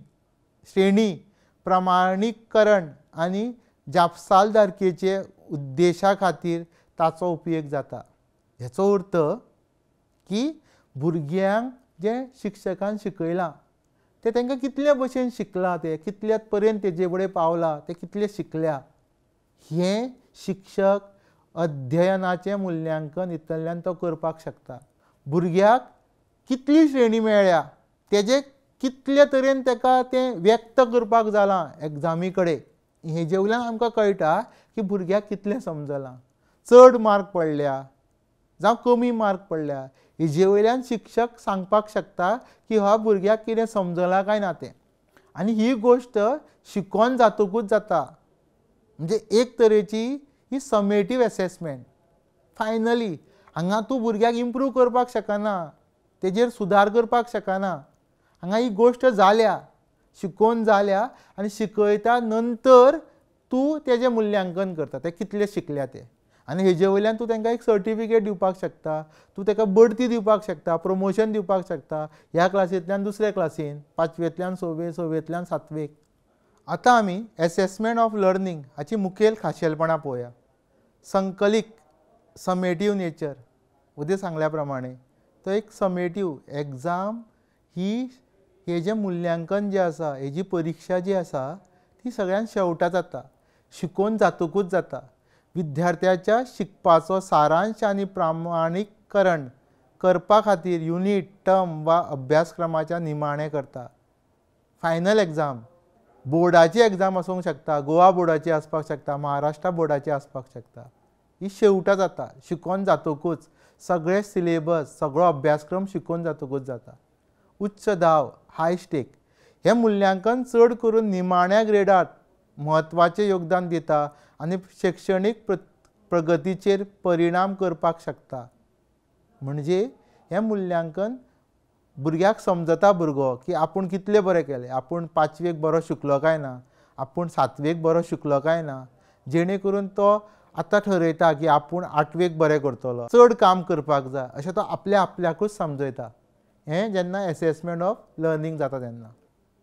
श्रेणी प्रमाणीकरण आनी जापसालदारकेचे उद्देशा खातीर ताचो उपयोग जाता. हेचो अर्थ की भुरग्यांक जें शिक्षकान शिकयलां तें तांकां कितले भशेन शिकलां तें कितल्यात पर्यंत तेजे कडेन पावलां तें कितलें शिकल्या हें शिक्षक अध्ययनाचें मुल्यांकन हितूंतल्यान तो करपाक शकता. भुरग्याक कितली श्रेणी मेळ्ळ्या तेजें कितले तरेन ताका तें व्यक्त करपाक जालां एग्जामी कडेन हेजे वयल्यान आमकां कळटा की भुरग्याक कितलें समजलां. चड मार्क पडल्या जावं कमी मार्क पडल्या हेजे वयल्यान शिक्षक सांगपाक शकता की ह्या भुरग्याक कितें समजलां काय ना तें. आनी ही गोश्ट शिकोवन जातकूच जाता. म्हणजे एक तरेची ही समेटीव एसेसमेंट. फायनली हांगा तूं भुरग्याक इम्प्रूव करपाक शकना तेजेर सुदार करपाक शकना. हांगा ही गोश्ट जाल्या शिकोवन जाल्या आनी शिकयता नंतर तूं तेजें मुल्यांकन करता तें कितलें शिकल्या तें. आनी हेजे वयल्यान तूं तांकां एक सर्टिफिकेट दिवपाक शकता. तूं ताका बढती दिवपाक शकता प्रमोशन दिवपाक शकता ह्या क्लासींतल्यान दुसऱ्या क्लासीन 5वेंतल्यान 6वेक 6वेंतल्यान 7वेक. आतां आमी एसेसमेंट ऑफ लर्निंग हाची मुखेल खाशेलपणां पळोवया. संकलीत समेटीव नेचर उदे सांगल्या प्रमाणें तो एक समेटीव एग्जाम ही हेजें मुल्यांकन जें आसा हेजी परिक्षा जी आसा ती सगळ्यान शेवटाक जाता शिकोवन जातकूच जाता. विद्यार्थ्याच्या शिकपाचो सारांश आनी प्रामाणीकरण करपा खातीर युनीट टर्म वा अभ्यासक्रमाच्या निमाणें करता. फायनल एग्जाम बोर्डाची एग्जाम आसूंक शकता गोवा बोर्डाची आसपाक शकता महाराष्ट्रा बोर्डाची आसपाक शकता. ही शेवटाक जाता शिकोवन जातकूच सगळे सिलेबस सगळो अभ्यासक्रम शिकोवन जातकूच जाता. उच्च दाव हाय स्टेक हें मुल्यांकन चड करून निमाण्या ग्रेडांत म्हत्वाचें योगदान दिता आनी शैक्षणीक प्रगतीचेर परिणाम करपाक शकता. म्हणजे हें मुल्यांकन भुरग्याक समजता भुरगो की आपूण कितलें बरें केलें आपूण 5वेक बरो शिकलो काय ना आपूण 7वेक बरो शिकलो काय ना जेणे करून तो आतां ठरयता की आपूण 8वेक बरें करतलो चड काम करपाक जाय अशें तो आपल्या आपल्याकूच समजयता. हें जेन्ना एसेसमेंट ऑफ लर्निंग जाता तेन्ना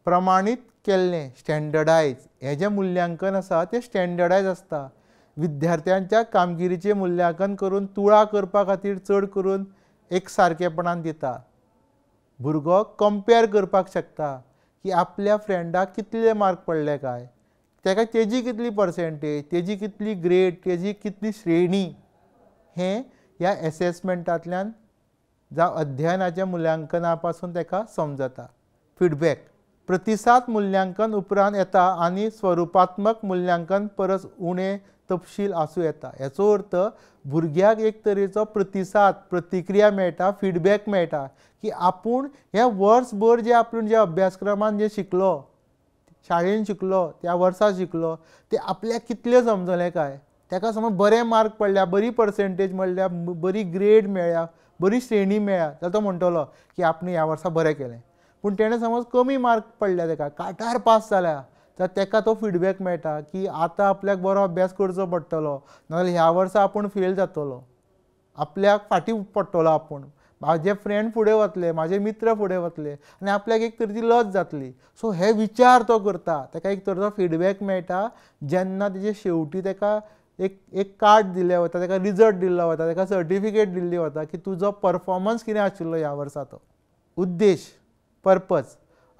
प्रमाणीत केल्लें स्टँडर्डायज हें जें मुल्यांकन आसा तें स्टँडर्डायज आसता. विद्यार्थ्यांच्या कामगिरीचें मुल्यांकन करून तुळा करपा खातीर चड करून एक सारकेपणान दिता. भुरगो कंपेर करपाक शकता की आपल्या फ्रेंडाक कितले मार्क पडले काय ताका तेजी कितली पर्सेंटेज तेजी कितली ग्रेड तेजी कितली श्रेणी हें ह्या एसेसमेंटांतल्यान जावं अध्ययनाच्या मुल्यांकना पासून ताका समजता. फिडबॅक प्रतिसाद मुल्यांकन उपरांत येता आनी स्वरुपात्मक मुल्यांकन परस उणें तपशील आसूं येता. हेचो अर्थ भुरग्याक एक तरेचो प्रतिसाद प्रतिक्रिया मेळटा, फिडबॅक मेळटा की आपूण हे वर्सभर जे आपूण जे अभ्यासक्रमान जे शिकलो, शाळेन शिकलो, त्या वर्सा शिकलो, ते आपल्याक कितलें समजलें काय. ताका समज बरे मार्क पडल्या, बरी पर्सेंटेज मेळ्ळ्या, बरी ग्रेड मेळ्ळ्या, बरी श्रेणी मेळ्ळ्या, जाल्यार तो म्हणटलो की आपण ह्या वर्सा बरें केलें. पूण तेणें समज कमी मार्क पडल्या, ताका काटार पास जाल्या, तर ताका तो फिडबॅक मेळटा की आतां आपल्याक बरो अभ्यास करचो पडटलो, नाजाल्यार ह्या वर्सा आपूण फेल जातलो, आपल्याक फाटीं पडटलो आपूण. म्हाजे फ्रेंड फुडें वतले, म्हाजे मित्र फुडें वतले आनी आपल्याक एक तरेची लज जातली. सो हे विचार तो करता, ताका एक तरेचो फिडबॅक मेळटा. जेन्ना तेजे शेवटी ताका एक कार्ड दिलें वता, ताका रिजल्ट दिल्लो वता, ताका सर्टिफिकेट दिल्ली वता की तुजो परफॉर्मन्स कितें आशिल्लो ह्या वर्साचो. उद्देश, पर्पज,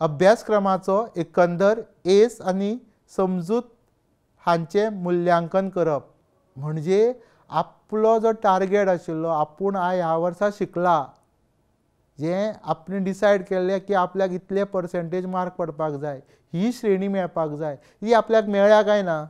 अभ्यासक्रमाचो एकंदर एस आनी समजूत हांचें मुल्यांकन करप. म्हणजे आपलो जो टार्गेट आशिल्लो, आपूण ह्या वर्सा शिकला, जें आपणें डिसायड केल्लें की आपल्याक इतले पर्सेंटेज मार्क पडपाक जाय, ही श्रेणी मेळपाक जाय, ही आपल्याक मेळ्ळ्या काय ना,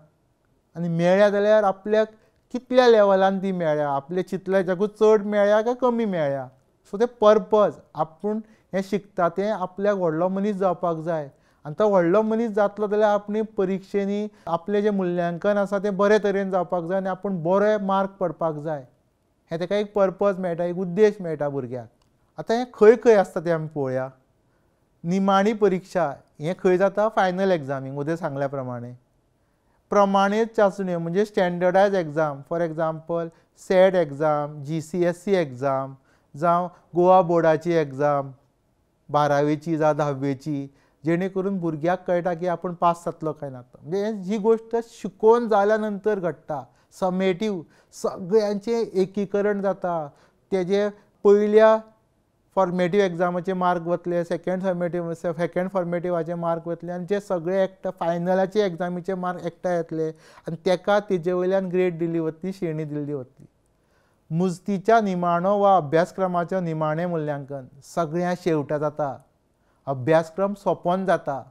आनी मेळ्ळ्या जाल्यार आपल्याक कितल्या लेवलान ती मेळ्ळ्या, आपले चिंतल्याच्याकूच चड मेळ्ळ्या काय कमी मेळ्ळ्या. सो ते पर्पज, आपूण हें शिकता तें आपल्याक व्हडलो मनीस जावपाक जाय, आनी तो व्हडलो मनीस जातलो जाल्यार आपणी परिक्षेनी आपलें जें मुल्यांकन आसा तें बरे तरेन जावपाक जाय आनी आपूण बरे मार्क पडपाक जाय. हें ताका एक पर्पज मेळटा, एक उद्देश मेळटा भुरग्याक. आतां हें खंय खंय आसता तें आमी पळोवया. निमाणी परिक्षा हें खंय जाता, फायनल एग्जामीक मदें सांगल्या प्रमाणें. प्रमाणीत चांचण्यो म्हणजे standardise exam, for example SET exam, GCSE exam, जावं गोवा बोर्डाची एग्जाम 12वीची जावं 10वीची, जेणे करून भुरग्याक कळटा की आपूण पास जातलो काय ना. म्हणजे ही गोश्ट शिकोवन जाल्या नंतर घडटा. समेटीव सगळ्यांचें एकीकरण जाता. तेजे पयल्या फॉर्मेटीव एग्जामाचे मार्क वतले, सेकंड फॉर्मेटिवाचे मार्क वतले, आनी जे सगळे एकठांय फायनलाचे एग्जामीचे मार्क एकठांय येतले आनी ताका तेजे वयल्यान ग्रेड दिल्ली वतली, श्रेणी दिल्ली वतली. मुजतीच्या निमाणो वा अभ्यासक्रमाचें निमाणें मुल्यांकन सगळ्या शेवटाक जाता. अभ्यासक्रम सोंपोवन जाता.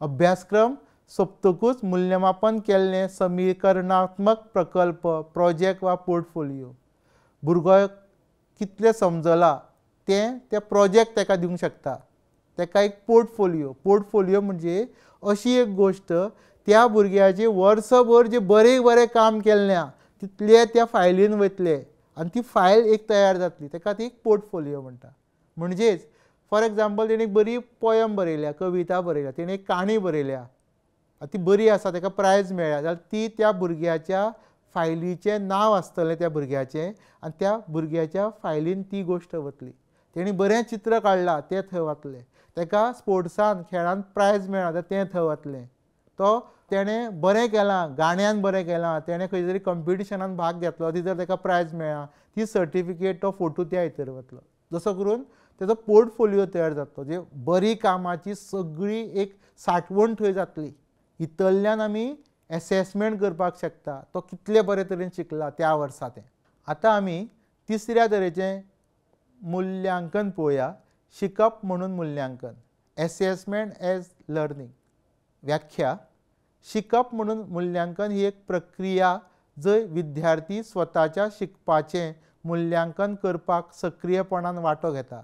अभ्यासक्रम सोंपतकूच मुल्यमापन केल्लें समीकरणात्मक प्रकल्प, प्रोजेक्ट वा पोर्टफोलियो, भुरगो कितलें समजला तें त्या प्रोजेक्ट ताका दिवंक शकता. ताका एक पोर्टफोलियो म्हणजे अशी एक गोश्ट, त्या भुरग्याचें वर्सभर जें बरें काम केल्ल्या तितले त्या फायलीन वयतले आनी ती फायल एक तयार जातली, ताका ती एक पोर्टफोलियो म्हणटा. म्हणजेच फॉर एग्जाम्पल तेणें एक बरी पोयम बरयल्या, कविता बरयल्या, तेणें एक काणी बरयल्या, ती बरी आसा, ताका प्रायज मेळ्ळ्या, जाल्यार ती त्या भुरग्याच्या फायलीचें नांव आसतलें त्या भुरग्याचें आनी त्या भुरग्याच्या फायलीन ती गोश्ट वतली. तेणें बरें चित्र काडलां तें थंय वतलें. ताका स्पोर्ट्सान खेळांत प्रायज मेळ्ळा जाल्यार तें थंय वतलें. तेणें बरें केलां, गाण्यान बरें केलां, तेणें खंय तरी कंपिटिशनान भाग घेतलो, तितूर ताका प्रायज मेळ्ळा, ती सर्टिफिकेट, तो फोटो त्या हितर वतलो. जसो करून तेजो पोर्टफोलियो तयार जातलो, जे बरी कामाची सगळी एक सांठवण थंय जातली. हितरल्यान आमी एसेसमेंट करपाक शकता, तो कितले बरे तरेन शिकला त्या वर्सा तें. आतां आमी तिसऱ्या तरेचें मुल्यांकन पळोवया, शिकप म्हणून मुल्यांकन, एसेसमेंट एज लर्निंग. व्याख्या, शिकप म्हणून मुल्यांकन ही एक प्रक्रिया जंय विद्यार्थी स्वताच्या शिकपाचें मुल्यांकन करपाक सक्रियपणान वांटो घेता.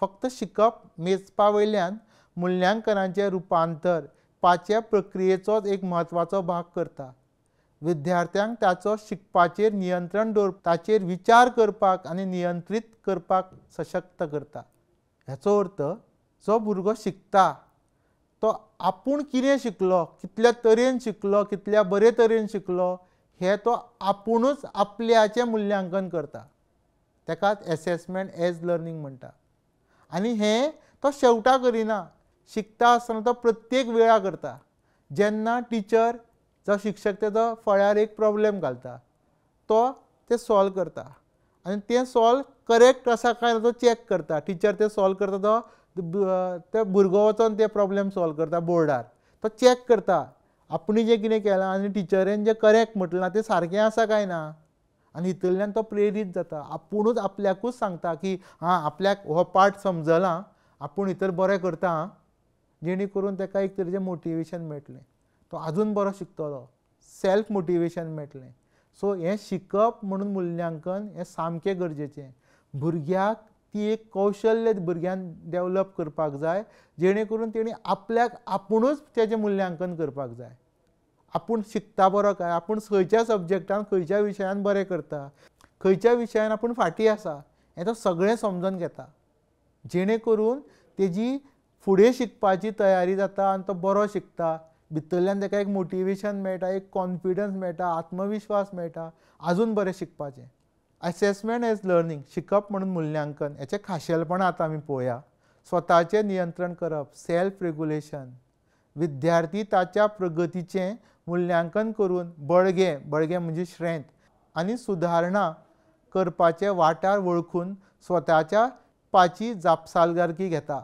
फक्त शिकप मेजपा वयल्यान मुल्यांकनाचें रुपांतर पाचे प्रक्रियेचोच एक म्हत्वाचो भाग करता. विद्यार्थ्यांक ताचो शिकपाचेर नियंत्रण दवरपाक, ताचेर विचार करपाक आनी नियंत्रीत करपाक सशक्त करता. हाचो अर्थ जो भुरगो शिकता तो आपूण कितें शिकलो, कितल्या तरेन शिकलो, कितल्या बरे तरेन शिकलो, हें तो आपुणूच आपल्याचें मुल्यांकन करता. ताकाच एसेसमेंट एज लर्निंग म्हणटा. आनी हें तो शेवटा करिना, शिकता आसतना तो प्रत्येक वेळा करता. जेन्ना टिचर जो शिक्षक तेजो फळ्यार एक प्रॉब्लेम घालता, तो तें सॉल्व करता आनी तें सॉल्व करेक्ट आसा काय तो चॅक करता. टिचर तें सॉल्व करता, तो भुरगो वचोन तें प्रॉब्लेम सॉल्व करता बोर्डार, तो चॅक करता आपणी जें कितें केलां आनी टिचरेन जें करेक्ट म्हटलां तें सारकें आसा काय ना. आनी हितूंतल्यान तो प्रेरीत जाता, आपुणूच आपल्याकूच सांगता की आपल्याक हो पार्ट समजला, आपूण भितर बरें करता. जेणे करून ताका एक तरेचें मोटिवेशन मेळटलें, तो आजून बरो शिकतलो, सेल्फ मोटिवेशन मेळटलें. सो हें शिकप म्हणून मुल्यांकन हें सामकें गरजेचें. भुरग्याक ती एक कौशल्य भुरग्यान डेवलप करपाक जाय, जेणे करून तेणी आपल्याक आपुणूच तेजें मुल्यांकन करपाक जाय. आपूण शिकता बरो काय, आपूण खंयच्या सब्जेक्टान खंयच्या विशयान बरें करता, खंयच्या विशयान आपूण फाटीं आसा हें तो सगळें समजून घेता, जेणे करून तेजी फुडें शिकपाची तयारी जाता आनी तो बरो शिकता. भितरल्यान ताका एक मोटिवेशन मेळटा, एक कॉन्फिडन्स मेळटा, आत्मविश्वास मेळटा आजून बरें शिकपाचें. असेसमेंट एज लर्निंग, शिकप म्हणून मुल्यांकन, हेचें खाशेलपणां आतां आमी पळोवया. स्वताचें नियंत्रण करप, सेल्फ रेगुलेशन. विद्यार्थी ताच्या प्रगतीचें मुल्यांकन करून बळगें म्हणजे स्ट्रेंथ आनी सुदारणा करपाचे वाठार वळखून स्वताच्या पाची जापसालदारकी घेता.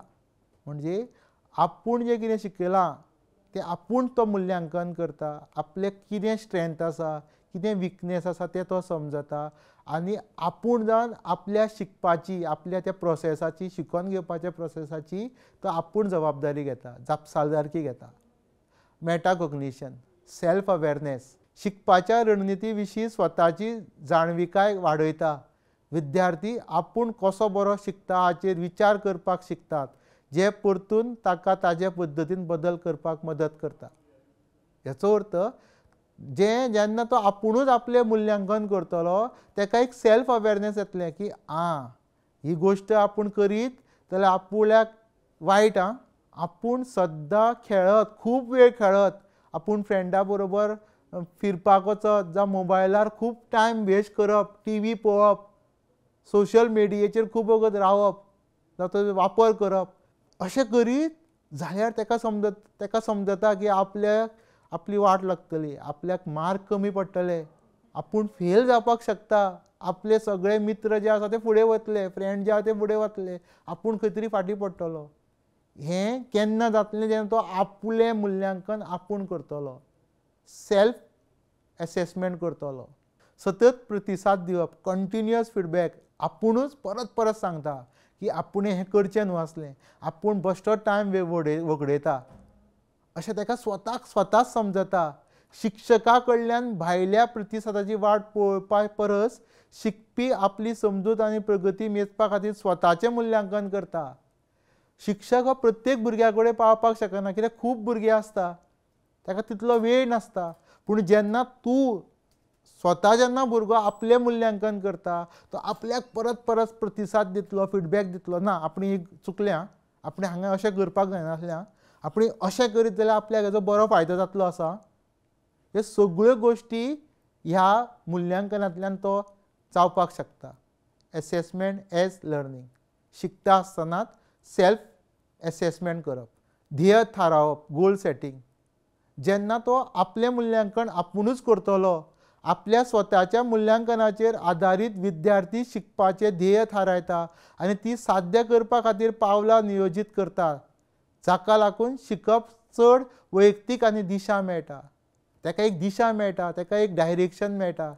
म्हणजे आपूण जें कितें शिकलां तें आपूण तो मुल्यांकन करता, आपलें कितें स्ट्रेंथ आसा, कितें विकनेस आसा तें तो समजता आनी आपूण जावन आपल्या शिकपाची, आपल्या त्या प्रोसेसाची, शिकून घेवपाच्या प्रोसेसाची तो आपूण जबाबदारी घेता, जापसालदारकी घेता. मेटाकॉग्निशन, सेल्फ अवेरनेस, शिकपाच्या रणनिती विशीं स्वताची जाणविकाय वाडयता. विद्यार्थी आपूण कसो बरो शिकता हाचेर विचार करपाक शिकतात, जे परतून ताका ताजे पद्दतीन बदल करपाक मदत करता. हेचो अर्थ जेन्ना तो आपुणूच आपलें मुल्यांकन करतलो ताका एक सेल्फ अवेरनेस येतलें की ही गोश्ट आपूण करीत जाल्यार आपुल्याक वायट. आपूण सद्दां खेळत, खूब वेळ खेळत, आपूण फ्रेंडा बरोबर फिरपाक वचत, जावं मोबायलार खूब टायम वेस्ट करप, टीव्ही पळोवप, सोशल मिडियेचेर खूब वगत रावप, जावं तो वापर करप, अशें करीत जाल्यार ताका समजता की आपली वाट लागतली, आपल्याक मार्क कमी पडटले, आपूण फेल जावपाक शकता, आपले सगळे मित्र जे आसा ते फुडें वतले, फ्रेंड जे आसा ते फुडें वतले, आपूण खंय तरी फाटीं पडटलो. हें केन्ना जातलें जेन्ना तो आपलें मुल्यांकन आपूण करतलो, सेल्फ एसेसमेंट करतलो. सतत प्रतिसाद दिवप, कंटिन्युअस फीडबॅक, आपुणूच परत परत सांगता की आपुणें हें करचें न्हू आसलें, आपूण बेश्टो टायम वगडयता, अशें ताका स्वताच समजता. शिक्षका कडल्यान भायल्या प्रतिसादाची वाट पळोवपा परस शिकपी आपली समजूत आनी प्रगती मेजपा खातीर स्वताचें मुल्यांकन करता. शिक्षक हो प्रत्येक भुरग्या कडेन पावपाक शकना, कित्याक खूब भुरगीं आसता, ताका तितलो वेळ नासता. पूण जेन्ना तूं स्वता जेन्ना भुरगो आपलें मुल्यांकन करता, तो आपल्याक परत परत प्रतिसाद दितलो, फीडबॅक दितलो, ना आपणें चुकलें, आपणें हांगा अशें करपाक जायनासलें, आपणें अशें करीत जाल्यार आपल्याक हेजो बरो फायदो जातलो आसा. ह्यो सगळ्यो गोश्टी ह्या मुल्यांकनांतल्यान तो जावपाक शकता. एसेसमेंट एज लर्निंग, शिकता आसतनाच सेल्फ एसेसमेंट करप, ध्येय थारावप, गोल सेटींग. जेन्ना तो आपलें मुल्यांकन आपुणूच करतलो, आपल्या स्वताच्या मुल्यांकनाचेर आदारीत विद्यार्थी शिकपाचें ध्येय थारायता आनी ती साध्य करपा खातीर पावलां नियोजीत करता, जाका लागून शिकप चड वैयक्तीक आनी दिशा मेळटा. ताका एक दिशा मेळटा, ताका एक डायरेक्शन मेळटा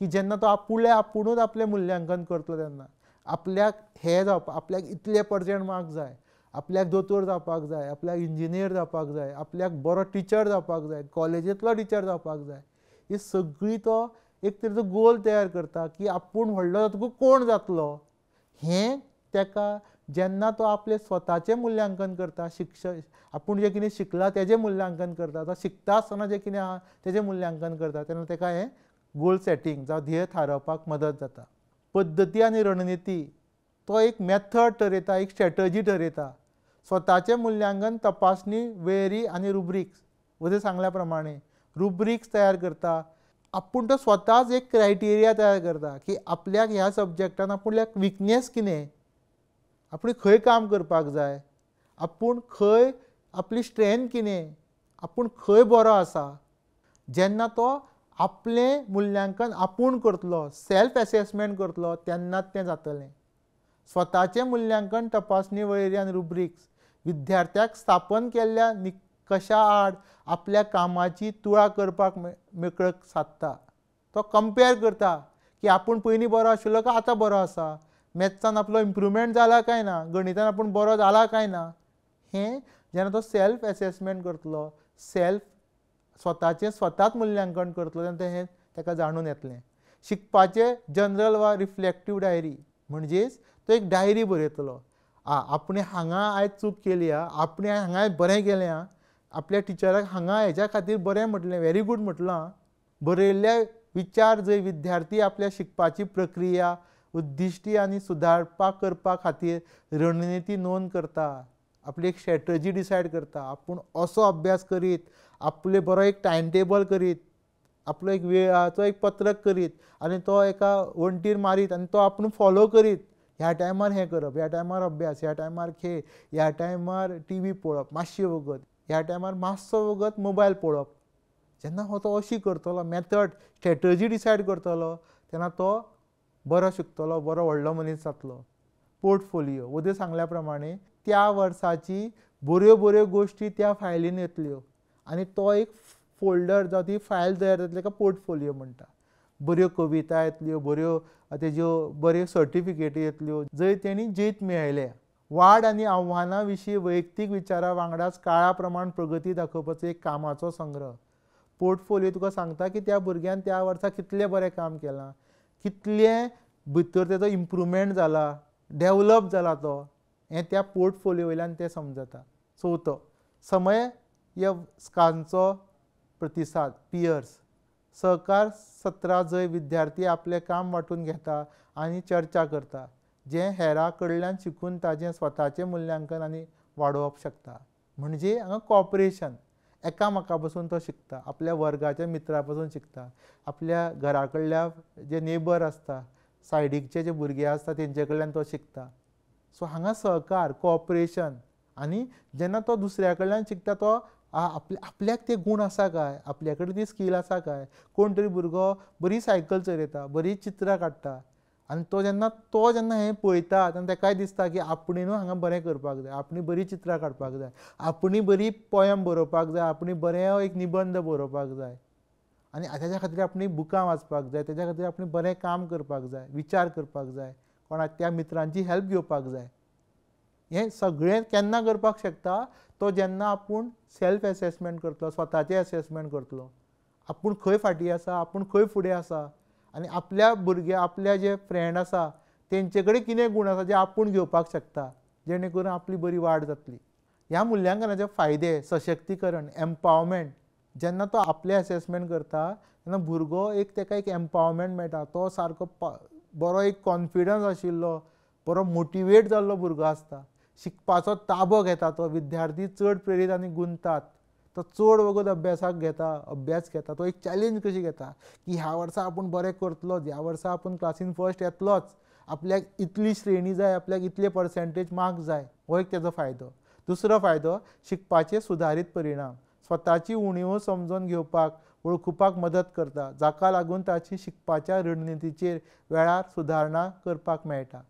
की जेन्ना तो आपुणूच आपलें मुल्यांकन करतलो तेन्ना आपल्याक हें जावपाक, आपल्याक इतले पर्सेंट मार्क्स जाय, आपल्याक दोतोर जावपाक जाय, आपल्याक इंजिनियर जावपाक जाय, आपल्याक बरो टिचर जावपाक जाय, कॉलेजींतलो टिचर जावपाक जाय, ही सगळी तो एक तरेचो गोल तयार करता की आपूण व्हडलो जातकूच कोण जातलो. हें ताका जेन्ना तो आपलें स्वताचें मुल्यांकन करता, आपूण जें कितें शिकलां तेजें मुल्यांकन करता, तो शिकता आसतना जें कितें आसा तेजें मुल्यांकन करता, तेन्ना ताका हें गोल सेटींग जावं ध्येय थारावपाक मदत जाता. पद्दती आनी रणनिती, तो एक मेथड ठरयता, एक स्ट्रॅटजी ठरयता. स्वताचें मुल्यांकन तपासणी वेळेरी आनी रुब्रिक्स, वयर सांगल्या प्रमाणें रुब्रिक्स तयार करता. आपूण तो स्वताच एक क्रायटेरिया तयार करता की आपल्याक ह्या सब्जेक्टान आपल्याक विकनेस कितें, आपूण खंय काम करपाक जाय, आपूण खंय आपली स्ट्रेंथ कितें, आपूण खंय बरो आसा. जेन्ना तो आपलें मुल्यांकन आपूण करतलो, सेल्फ एसेसमेंट करतलो, तेन्नाच तें जातलें. स्वताचें मुल्यांकन तपासणी वळेरी आनी रुब्रिक्स विद्यार्थ्याक स्थापन केल्ल्या निकशा आड आपल्या कामाची तुळा करपाक मेकळीक सादता. तो कंपेर करता की आपूण पयलीं बरो आशिल्लो काय आतां बरो आसा, मॅथ्सान आपलो इम्प्रुवमेंट जाला काय ना, गणितान आपूण बरो जाला काय ना. हें जेन्ना तो सेल्फ एसेसमेंट करतलो, स्वताचें स्वताच मूल्यांकन करतलो तेन्ना हें ताका जाणून येतलें. शिकपाचें जनरल वा रिफ्लेक्टीव डायरी म्हणजेच तो एक डायरी बरयतलो. आपणें हांगा आयज चूक केली आपणें हांगा बरें केलें आपल्या टिचराक हांगा हेज्या खातीर बरें म्हटलें, व्हेरी गूड म्हटलां. बरयल्ले विचार जंय विद्यार्थी आपल्या शिकपाची प्रक्रिया, उद्दिश्टी आनी सुदारपाक करपा खातीर रणनिती नोंद करता, आपली एक स्ट्रॅटजी डिसायड करता. आपूण असो अभ्यास करीत, आपले बरो एक टायम टेबल करीत, आपलो एक वेळाचो एक पत्रक करीत आनी तो एका वणटीर मारीत आनी तो आपूण फॉलो करीत. ह्या टायमार हें करप, ह्या टायमार अभ्यास, ह्या टायमार खेळ, ह्या टायमार टीव्ही पळोवप मातशें वगत, ह्या टायमार मातसो वगत मोबायल पळोवप. जेन्ना हो तो अशी करतलो, मेथड स्ट्रॅटजी डिसायड करतलो, तेन्ना तो बरो शिकतलो, बरो व्हडलो मनीस जातलो. पोर्टफोलियो वदे सांगल्या प्रमाणे त्या वर्साची बऱ्यो बऱ्यो गोश्टी त्या फायलीन येतल्यो आनी तो एक फोल्डर जावं ती फायल तयार जातली ताका पोर्टफोलियो म्हणटा. बऱ्यो कविता येतल्यो, बऱ्यो तेज्यो बऱ्यो सर्टिफिकेटी येतल्यो जंय तेणी जीत मेळयल्या. वाड आनी आव्हानां विशीं वैयक्तीक विचारा वांगडाच काळा प्रमाण प्रगती दाखोवपाचो एक कामाचो संग्रह. पोर्टफोलियो तुका सांगता की त्या भुरग्यान त्या वर्सा कितलें बरें काम केलां, कितलें भितर तेजो इम्प्रूवमेंट जाला, डेवलप जाला तो, हें त्या पोर्टफोलियो वयल्यान तें समजता. चवथो, समयस्कांचो प्रतिसाद, पियर्स. सहकार सत्रां जंय विद्यार्थी आपलें काम वांटून घेता आनी चर्चा करता, जें हेरां कडल्यान शिकून ताजें स्वताचें मूल्यांकन आनी वाडोवप शकता. म्हणजे हांगा कॉपरेशन, एकामेका पासून तो शिकता, आपल्या वर्गाच्या मित्रा पासून शिकता, आपल्या घरा कडल्या जे नेबर आसता, सायडीकचे जे भुरगे आसता तेंचे कडल्यान तो शिकता. सो हांगा सहकार, कॉपरेशन आनी जेन्ना तो दुसऱ्या कडल्यान शिकता तो आपल्याक ते गूण आसा काय, आपल्या कडेन ती स्कील आसा काय. कोण तरी भुरगो बरी सायकल चलयता, बरी चित्रां काडटा आनी तो जेन्ना हें पळयता तेन्ना ताकाय दिसता की आपणें न्हू हांगा बरें करपाक जाय, आपणी बरी चित्रां काडपाक जाय, आपणी बरी पोयम बरोवपाक जाय, आपणी बरें एक निबंद बरोवपाक जाय आनी तेज्या खातीर आपणी बुकां वाचपाक जाय, तेज्या खातीर आपणी बरें काम करपाक जाय, विचार करपाक जाय, कोणाक त्या मित्रांची हेल्प घेवपाक जाय. हें सगळें केन्ना करपाक शकता तो जेन्ना आपूण सेल्फ एसेसमेंट करतलो, स्वताचें एसेसमेंट करतलो. आपूण खंय फाटीं आसा, आपूण खंय फुडें आसा आनी आपल्या भुरग्या आपल्या जे फ्रेंड आसा तेंचे कडेन कितें गूण आसा जे आपूण घेवपाक शकता, जेणे करून आपली बरी वाड जातली. ह्या मूल्यांकनाचे फायदे, सशक्तीकरण, एम्पावरमेंट. जेन्ना तो आपलें एसेसमेंट करता तेन्ना भुरगो ताका एक एम्पावरमेंट मेळटा. तो सारको बरो एक कॉन्फिडन्स आशिल्लो, बरो मोटिवेट जाल्लो भुरगो आसता. शिकपाचो ताबो घेता तो, विद्यार्थी चड प्रेरीत आनी गुंततात. तो चड वगत अभ्यास घेता, तो एक चॅलेंज कशी घेता की ह्या वर्सा आपूण बरें करतलोच, ह्या वर्सा आपूण क्लासीन फर्स्ट येतलोच, आपल्याक इतली श्रेणी जाय, आपल्याक इतले पर्सेंटेज मार्क्स जाय. हो एक तेजो फायदो. दुसरो फायदो, शिकपाचे सुदारीत परिणाम. स्वताची उणीव समजून घेवपाक, वळखुपाक मदत करता, जाका लागून ताची शिकपाच्या रणनितीचेर वेळार सुदारणा करपाक मेळटा.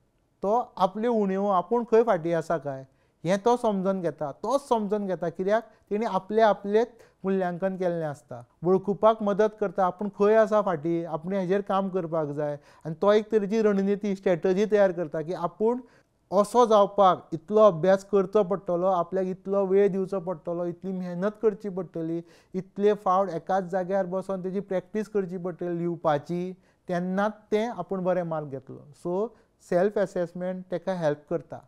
तो आपल्यो उणीव, आपूण खंय फाटीं आसा काय हें तो समजून घेता. तोच समजून घेता कित्याक तेणी आपलेच मुल्यांकन केल्लें आसता. वळखुपाक मदत करता, आपूण खंय आसा फाटीं, आपण हेजेर काम करपाक जाय आनी तो एक तरेची रणनिती, स्ट्रॅटजी तयार करता की आपूण असो जावपाक इतलो अभ्यास करचो पडटलो, आपल्याक इतलो वेळ दिवचो पडटलो, इतली मेहनत करची पडटली, इतले फावट एकाच जाग्यार बसून तेजी प्रॅक्टीस करची पडटली लिवपाची, तेन्नाच तें आपूण बरे मार्क घेतलो. सो सेल्फ एसेसमेंट ताका हेल्प करता.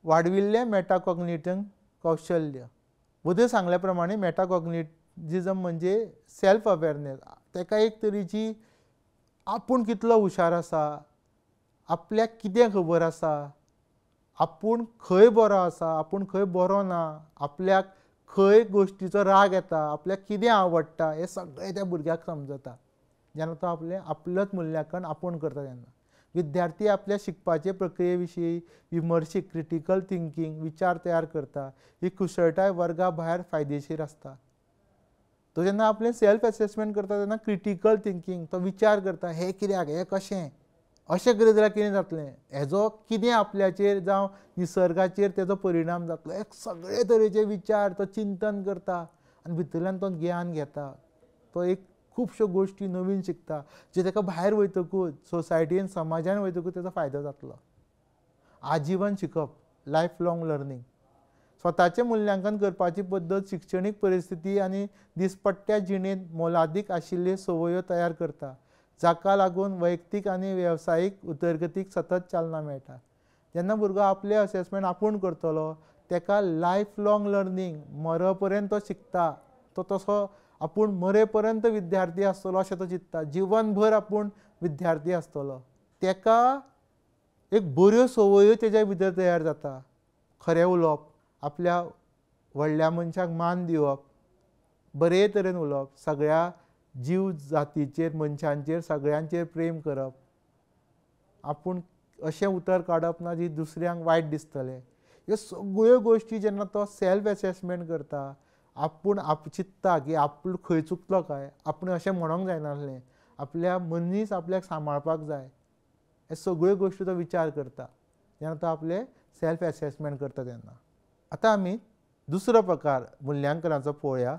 वाडविल्लें मेटाकॉग्निटिव्ह कौशल्य. वदय सांगल्या प्रमाणे मेटाकॉग्निटिझम म्हणजे सेल्फ अवेरनेस. ताका एक तरेची आपूण कितलो हुशार आसा, आपल्याक कितें खबर आसा, आपूण खंय बरो आसा, आपूण खंय बरो ना, आपल्याक खंय गोश्टीचो राग येता, आपल्याक कितें आवडटा, हें सगळें त्या भुरग्याक समजता जेन्ना तो आपलंच मूल्यांकन आपूण करता तेन्ना. विद्यार्थी आपल्या शिकपाचे प्रक्रिये विशीं विमर्शीक, क्रिटिकल थिंकींग, विचार तयार करता. ही कुशळटाय वर्गा भायर फायदेशीर आसता. तो जेन्ना आपलें सेल्फ एसेसमेंट करता तेन्ना क्रिटिकल थिंकींग, तो विचार करता हें कित्याक, हें कशें, अशें करीत जाल्यार कितें जातलें, हेजो कितें आपल्याचेर जावं निसर्गाचेर तेजो परिणाम जातलो, हे सगळे तरेचे विचार तो चिंतन करता आनी भितरल्यान तो ज्ञान घेता. तो एक खुबश्यो गोश्टी नवीन शिकता जे ताका भायर वयतकूच सोसायटीन, समाजान वयतकूच तेजो फायदो जातलो. आजीवन शिकप, लायफ लाँग लर्निंग. स्वताचें मुल्यांकन करपाची पद्दत शिक्षणीक परिस्थिती आनी दिसपट्ट्या जिणेंत मोलादीक आशिल्ल्यो संवयो तयार करता, जाका लागून वैयक्तीक आनी वेवसायीक उदरगतीक सतत चालना मेळटा. जेन्ना भुरगो आपले असेसमेंट आपूण करतलो, ताका लायफ लाँग लर्निंग, मर पर्यंत तो शिकता, तो तसो आपूण मरे पर्यंत विद्यार्थी आसतलो अशें तो चिंतता, जिवनभर आपूण विद्यार्थी आसतलो. ताका एक बऱ्यो संवयो तेज्या भितर तयार जाता. खरें उलोवप, आपल्या व्हडल्या मनशाक मान दिवप, बरे तरेन उलोवप, सगळ्या जीव जातीचेर मनशांचेर सगळ्यांचेर प्रेम करप, आपूण अशें उतर काडप ना जी दुसऱ्यांक वायट दिसतलें. ह्यो सगळ्यो गोश्टी जेन्ना तो सेल्फ एसेसमेंट करता, आपूण चिंतता की आपूण खंय चुकलो काय, आपूण अशें म्हणोंक जायनासलें, आपल्या मनीस आपल्याक सांबाळपाक जाय, हे सगळ्यो गोश्टी तो विचार करता जेन्ना तो आपले सेल्फ एसेसमेंट करता तेन्ना. आतां आमी दुसरो प्रकार मुल्यांकनाचो पळोवया,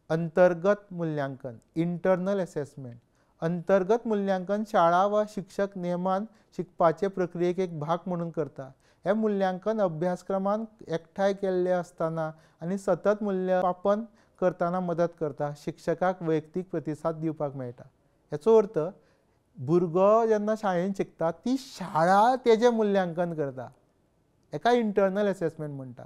अंतर्गत मुल्यांकन, इंटरनल एसेसमेंट. अंतर्गत मुल्यांकन शाळा वा शिक्षक नेमान शिकपाचे प्रक्रियेक एक भाग म्हणून करता. हे मुल्यांकन अभ्यासक्रमान एकठांय केल्ले आसतना आनी सतत मुल्यमापन करतना मदत करता. शिक्षकाक वैयक्तीक प्रतिसाद दिवपाक मेळटा. हेचो अर्थ भुरगो जेन्ना शाळेंत शिकता ती शाळा तेजें मुल्यांकन करता, हेका इंटरनल एसेसमेंट म्हणटा.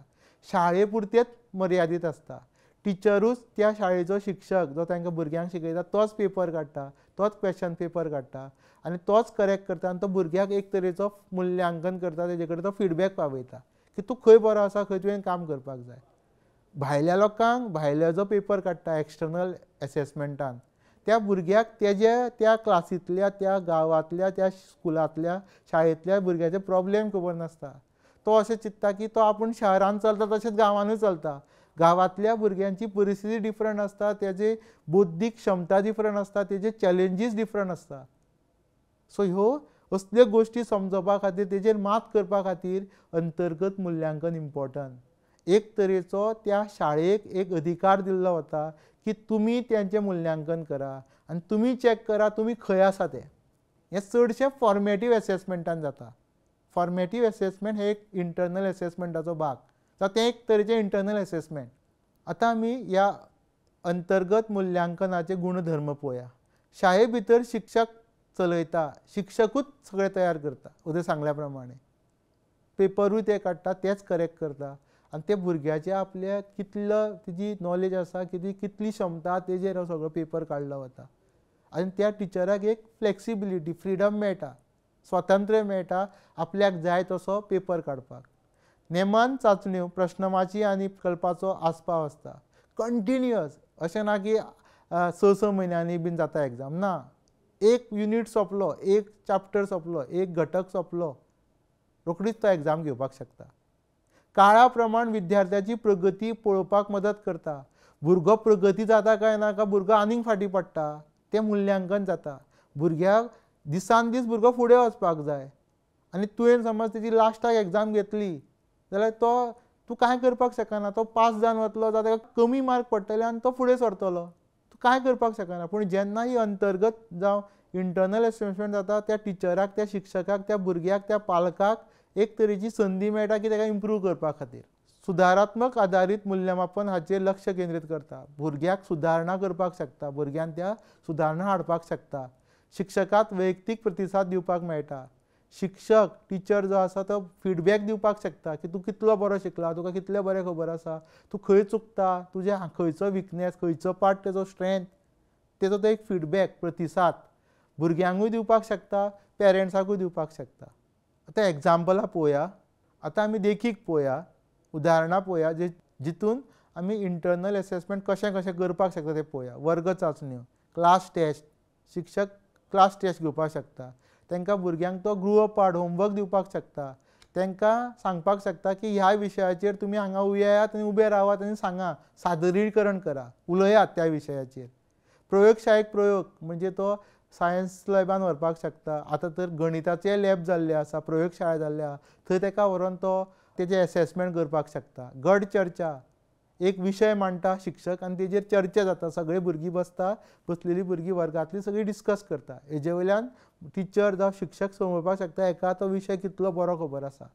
शाळे पुरतेच मर्यादीत आसता. टिचरूच त्या शाळेचो शिक्षक जो तांकां भुरग्यांक शिकयता तोच पेपर काडटा, तोच क्वेश्चन पेपर काडटा आनी तोच करेक्ट करता आनी तो भुरग्याक एक तरेचो मुल्यांकन करता, तेजे कडेन तो फिडबॅक पावयता की तूं खंय बरो आसा, खंय तुवें काम करपाक जाय. भायल्या लोकांक भायलो जो पेपर काडटा एक्सटर्नल एसेसमेंटान, त्या भुरग्याक तेजे त्या क्लासींतल्या, त्या गांवांतल्या, त्या स्कुलांतल्या, शाळेंतल्या भुरग्याचे प्रॉब्लेम खबर नासता. तो अशें चिंतता की तो आपूण शहरांत चलता तशेंच गांवांनूय चलता. गांवांतल्या भुरग्यांची परिस्थिती डिफरंट आसता, तेजी बौद्धीक क्षमता डिफरंट आसता, तेजे चॅलेंजीस डिफरंट आसता. सो ह्यो असल्यो गोश्टी समजोवपा खातीर, तेजेर मात करपा खातीर अंतर्गत मुल्यांकन इम्पॉर्टंट. एक तरेचो त्या शाळेक एक अधिकार दिल्लो वता की तुमी तेंचें मुल्यांकन करा आनी तुमी चॅक करा तुमी खंय आसा तें. हें चडशें फॉर्मेटीव एसेसमेंटान जाता. फॉर्मेटीव एसेसमेंट हे एक इंटरनल एसेसमेंटाचो भाग, जावं तें एक तरेचें इंटरनल एसेसमेंट. आतां आमी ह्या अंतर्गत मुल्यांकनाचे गुणधर्म पळोवया. शाळे भितर शिक्षक चलयता, शिक्षकूच सगळें तयार करता, उदय सांगल्या प्रमाणे. पेपरूय ते काडटा, तेच करेक्ट करता आनी ते भुरग्याचे आपल्या कितलो तेजी नॉलेज आसा, कितली क्षमता तेजेर हो सगळो पेपर काडलो वता. आनी त्या टिचराक एक फ्लेक्सिबिलिटी, फ्रिडम मेळटा, स्वातंत्र्य मेळटा आपल्याक जाय तसो पेपर काडपाक. नेमान चांचण्यो, प्रश्नमाची आनी कल्पाचो आस्पाव आसता. कंटिन्युअस, अशें ना की 6 म्हयन्यांनी बीन जाता एग्जाम, ना. एक युनीट सोंपलो, एक चॅप्टर सोंपलो, एक घटक सोंपलो, रोखडीच तो एग्जाम घेवपाक शकता. काळा प्रमाण विद्यार्थ्याची प्रगती पळोवपाक मदत करता. भुरगो प्रगती जाता काय ना काय भुरगो आनीक फाटीं पडटा, तें मुल्यांकन जाता. भुरग्याक दिसान दीस भुरगो फुडें वचपाक जाय आनी तुवें समज तेजी लास्टाक एग्जाम घेतली जाल्यार तूं कांय करपाक शकना. तो पास जावन वतलो जाल्यार ताका कमी मार्क पडटले आनी तो फुडें सरतलो, तूं कांय करपाक शकना. पूण जेन्ना ही अंतर्गत जावं इंटरनल एसेसमेंट जाता, त्या टिचराक, त्या शिक्षकाक, त्या भुरग्याक, त्या पालकाक एक तरेची संदी मेळटा की ताका इम्प्रूव करपा खातीर. सुदारात्मक आदारीत मुल्यमापन हाचेर लक्ष केंद्रीत करता. भुरग्याक सुदारणा करपाक शकता, भुरग्यान त्या सुदारणा हाडपाक शकता. शिक्षकाक वैयक्तीक प्रतिसाद दिवपाक मेळटा. शिक्षक, टिचर जो आसा तो फिडबॅक दिवपाक शकता की तूं कितलो बरो शिकला, तुका कितलें बरें खबर आसा, तूं खंय चुकता, तुजे खंयचो विकनेस, खंयचो पार्ट तेजो स्ट्रेंथ, तेजो तो एक फिडबॅक, प्रतिसाद भुरग्यांकूय दिवपाक शकता, पेरंट्साकूय दिवपाक शकता. आतां एग्जाम्पलां पळोवया. आतां आमी देखीक पळोवया, उदाहरणां पळोवया जितून आमी इंटरनल एसेसमेंट कशें करपाक शकता तें पळोवया. वर्ग चांचण्यो, क्लास टेस्ट, शिक्षक क्लास टेस्ट घेवपाक शकता. तांकां भुरग्यांक तो गृहपाठ, होमवर्क दिवपाक शकता. तांकां सांगपाक शकता की ह्या विशयाचेर तुमी हांगा येयात आनी उबे रावात आनी सांगा, सादरीकरण करा, उलयात त्या विशयाचेर. प्रयोगशाळेक प्रयोग म्हणजे तो सायन्स लॅबान व्हरपाक शकता. आतां तर गणिताचे लॅब जाल्ले आसा, प्रयोगशाळा जाल्ल्या, थंय ताका व्हरोन तो तेजें एसेसमेंट करपाक शकता. गट चर्चा, एक विशय मांडटा शिक्षक आनी तेजेर चर्चा जाता, सगळीं भुरगीं बसता, बसलेलीं भुरगीं वर्गांतलीं सगळीं डिस्कस करता. हेजे वयल्यान टिचर जावं शिक्षक समजपाक शकता एका तो विशय कितलो बरो खबर आसा,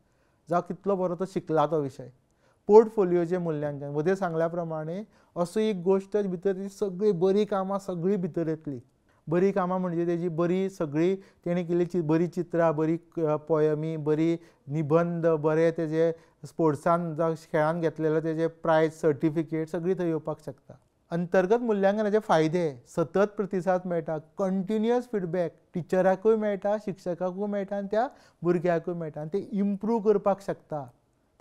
जावं कितलो बरो तो शिकला तो विशय. पोर्टफोलिओचें मुल्यांकन वदे सांगल्या प्रमाणे असो एक गोश्ट भितर ती सगळी बरी कामां सगळी भितर येतली. बरी कामां म्हणजे तेजी बरी सगळी तेणी केल्ली बरी चित्रां, बरी पोयमी, बरी निबंध, बरे तेजे स्पोर्ट्सान जावं खेळान घेतलेले तेजे प्रायज सर्टिफिकेट सगळी थंय येवपाक शकता. अंतर्गत मुल्यांकनाचे फायदे सतत प्रतिसाद मेळटा, कंटिन्युअस फीडबॅक टिचराकूय मेळटा, शिक्षकाकूय मेळटा आनी त्या भुरग्याकूय मेळटा आनी ते इम्प्रूव करपाक शकता.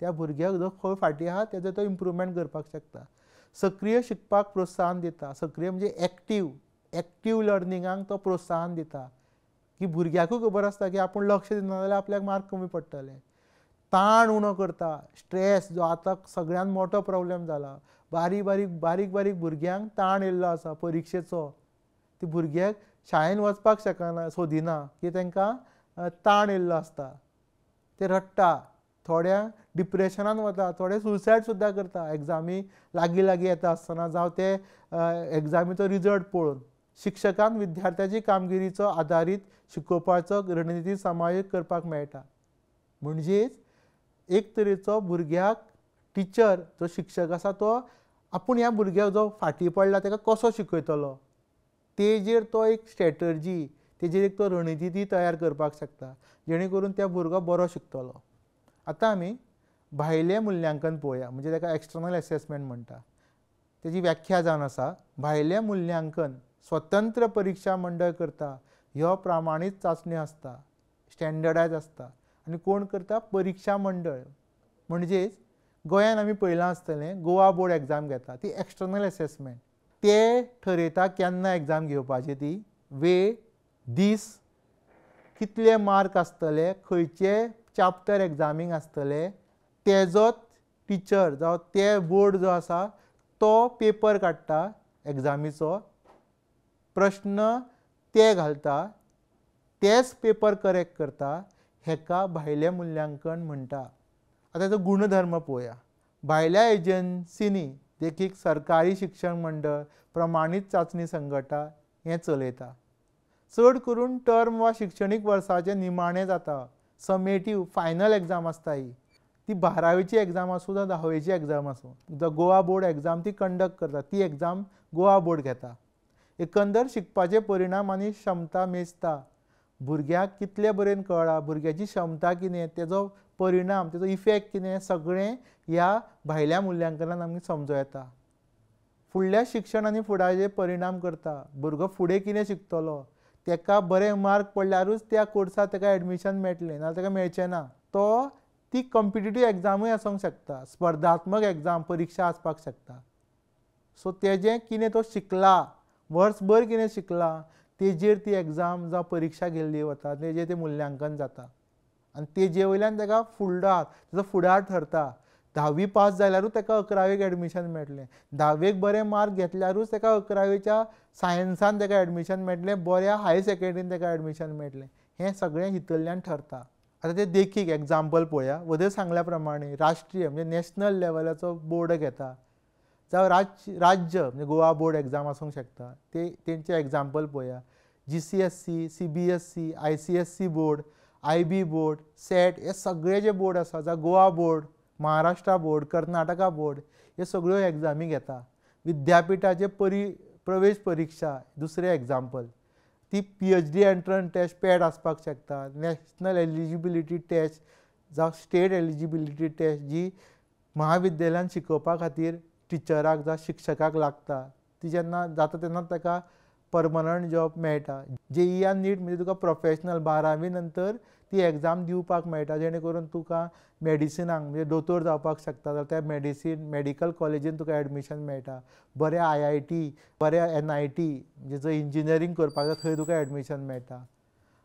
त्या भुरग्याक जो खंय फाटी आहा तेजो तो इम्प्रुवमेंट करपाक शकता. सक्रीय शिकपाक प्रोत्साहन दिता. सक्रीय म्हणजे एक्टीव लर्निंगाक तो प्रोत्साहन दिता की भुरग्याकूय खबर आसता की आपूण लक्ष दिना जाल्यार आपल्याक मार्क कमी पडटले. ताण उणो करता. स्ट्रेस जो आतां सगळ्यांत मोठो प्रॉब्लेम जाला. बारीक बारीक भुरग्यांक ताण येयल्लो आसा परीक्षेचो. ती भुरग्याक शाळेन वचपाक शकना सोदिना की तांकां ताण येयल्लो आसता. ते रडटा. थोड्यांक डिप्रेशनान वता, थोडे सुसायड सुद्दां करता एग्जामी लागीं येता आसतना जावं ते एग्जामीचो रिजल्ट पळोवन. शिक्षकान विद्यार्थ्याची कामगिरीचो आदारीत शिकोवपाचो रणनिती समायोजीत करपाक मेळटा. म्हणजेच एक तरेचो भुरग्याक टिचर जो शिक्षक आसा तो आपूण ह्या भुरग्याक जो फाटीं पडला ताका कसो शिकयतलो तेजेर तो एक स्ट्रॅटर्जी तेजेर एक तो रणनिती तयार करपाक शकता जेणे करून त्या भुरगो बरो शिकतलो. आतां आमी भायलें मुल्यांकन पळोवया म्हणजे ताका एक्सटर्नल एसेसमेंट म्हणटा. तेजी व्याख्या जावन आसा भायलें मुल्यांकन स्वतंत्र परीक्षा मंडळ करता. ह्यो प्रामाणीत चांचणी आसता, स्टँडर्डायज आसता आनी कोण करता परीक्षा मंडळ. म्हणजेच गोंयान आमी पळयलां आसतलें गोवा बोर्ड एग्जाम घेता ती एक्सटर्नल एसेसमेंट. ते ठरयता केन्ना एग्जाम घेवपाची ती वेळ, दीस, कितले मार्क आसतले, खंयचे चॅप्टर एग्जामीक आसतले, तेजोच टिचर जावं ते बोर्ड जो आसा तो पेपर काडटा एग्जामीचो, प्रश्न ते घालता, तेच पेपर करेक्ट करता. हेका भायलें मुल्यांकन म्हणटा. आतां तेजो गुणधर्म पळोवया. भायल्या एजन्सींनी देखीक सरकारी शिक्षण मंडळ, प्रमाणीत चांचणी संघटा हें चलयता. चड करून टर्म वा शिक्षणीक वर्साचें निमाणें जाता. समेटीव फायनल एग्जाम आसता ही. ती 12वीची एग्जाम आसूं जावं 10वीची एग्जाम आसूं. गोवा बोर्ड एग्जाम ती कंडक्ट करता. ती एग्जाम गोवा बोर्ड घेता. एकंदर शिकपाचे परिणाम आनी क्षमता मेजता. भुरग्याक कितले बरेन कळ्ळा, भुरग्याची क्षमता कितें, तेजो परिणाम, तेजो इफेक्ट कितें सगळें ह्या भायल्या मुल्यांकनान आमकां समजूं येता. फुडल्या शिक्षण आनी फुडाराचे परिणाम करता. भुरगो फुडें कितें शिकतलो, ताका बरे मार्क पडल्यारूच त्या कोर्साक ताका एडमिशन मेळटलें नाजाल्यार ताका मेळचें ना. तो ती कॉम्पिटिटीव एग्जामूय आसूंक शकता, स्पर्धात्मक एग्जाम परीक्षा आसपाक शकता. सो तेजें कितें तो शिकला, वर्सभर कितें शिकला तेजेर ती एग्जाम जावं परीक्षा घेल्ली वता, तेजेर तें मुल्यांकन जाता. आनी तेजे वयल्यान ताका तेजो फुडार ठरता. 10वी पास जाल्यारूच ताका 11वेक एडमिशन मेळटलें. 10वेक बरे मार्क घेतल्यारूच ताका 11वेच्या सायन्सान ताका एडमिशन मेळटलें, बऱ्या हायर सेकंडरीन ताका एडमिशन मेळटलें. हें सगळें हितूंतल्यान ठरता. आतां ते देखीक एग्जाम्पल पळोवया. वदर सांगल्या प्रमाणे राष्ट्रीय म्हणजे नॅशनल लेवलाचो बोर्ड घेता जावं राज्य म्हणजे गोवा बोर्ड एग्जाम आसूंक शकता. तेंचे एग्जाम्पल पळोवया. GCSE, CBSE, ICSE board, IB board, set हे सगळे जे बोर्ड आसा जावं Goa board, Maharashtra board, Karnataka board हे सगळ्यो एग्जामी घेता. विद्यापिठाचे प्रवेश परीक्षा दुसरें एग्जाम्पल. ती PhD एंट्रन्स टेस्ट पॅट आसपाक शकता, नॅशनल एलिजिबिलिटी टेस्ट जावं स्टेट एलिजिबिलिटी टेस्ट जी महाविद्यालयान शिकोवपा खातीर टिचराक जावं शिक्षकाक लागता. ती जेन्ना जाता तेन्ना ताका परमनंट जॉब मेळटा. JEE आनी नीट म्हणजे तुका प्रोफेशनल 12वी नंतर ती एग्जाम दिवपाक मेळटा जेणे करून तुका मेडिसिनाक म्हणजे दोतोर जावपाक शकता जाल्यार त्या मेडिकल कॉलेजीन तुका एडमिशन मेळटा. बऱ्या IIT, बऱ्या NIT म्हणजे जंय इंजिनियरींग करपाक जाय थंय तुका एडमिशन मेळटा.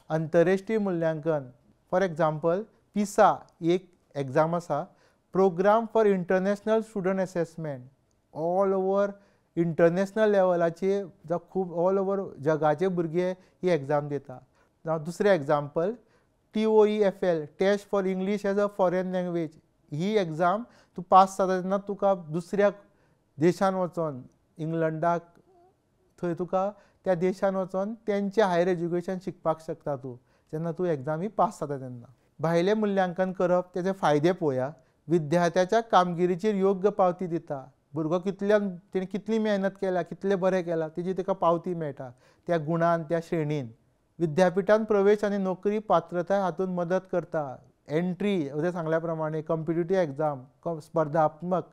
अंतरराष्ट्रीय मुल्यांकन फॉर एग्जाम्पल PISA एक एग्जाम आसा, programme for international student assessment. All over international लेवलाचे जावं खूब ऑल ओवर जगाचे भुरगे ही एग्जाम दिता. जावं दुसरें example TOEFL test for English as a foreign language. ही एग्जाम तूं पास जाता तेन्ना तुका दुसऱ्या देशान वचोन इंग्लंडाक थंय तुका त्या देशान वचोन तेंचें हायर एज्युकेशन शिकपाक शकता तूं जेन्ना तूं एग्जामी पास जाता तेन्ना. भायलें मुल्यांकन करप तेजे फायदे पळोवया. विद्यार्थ्याच्या कामगिरीचेर योग्य पावती दिता. भुरगो तेणी कितली मेहनत केल्या, कितले बरें केलां तेजी ताका पावती मेळटा त्या गुणान, त्या श्रेणीन. विद्यापिठांत प्रवेश आनी नोकरी पात्रताय हातूंत मदत करता. एंट्री अशें सांगल्या प्रमाणे कॉम्पिटिटीव एग्जाम स्पर्धात्मक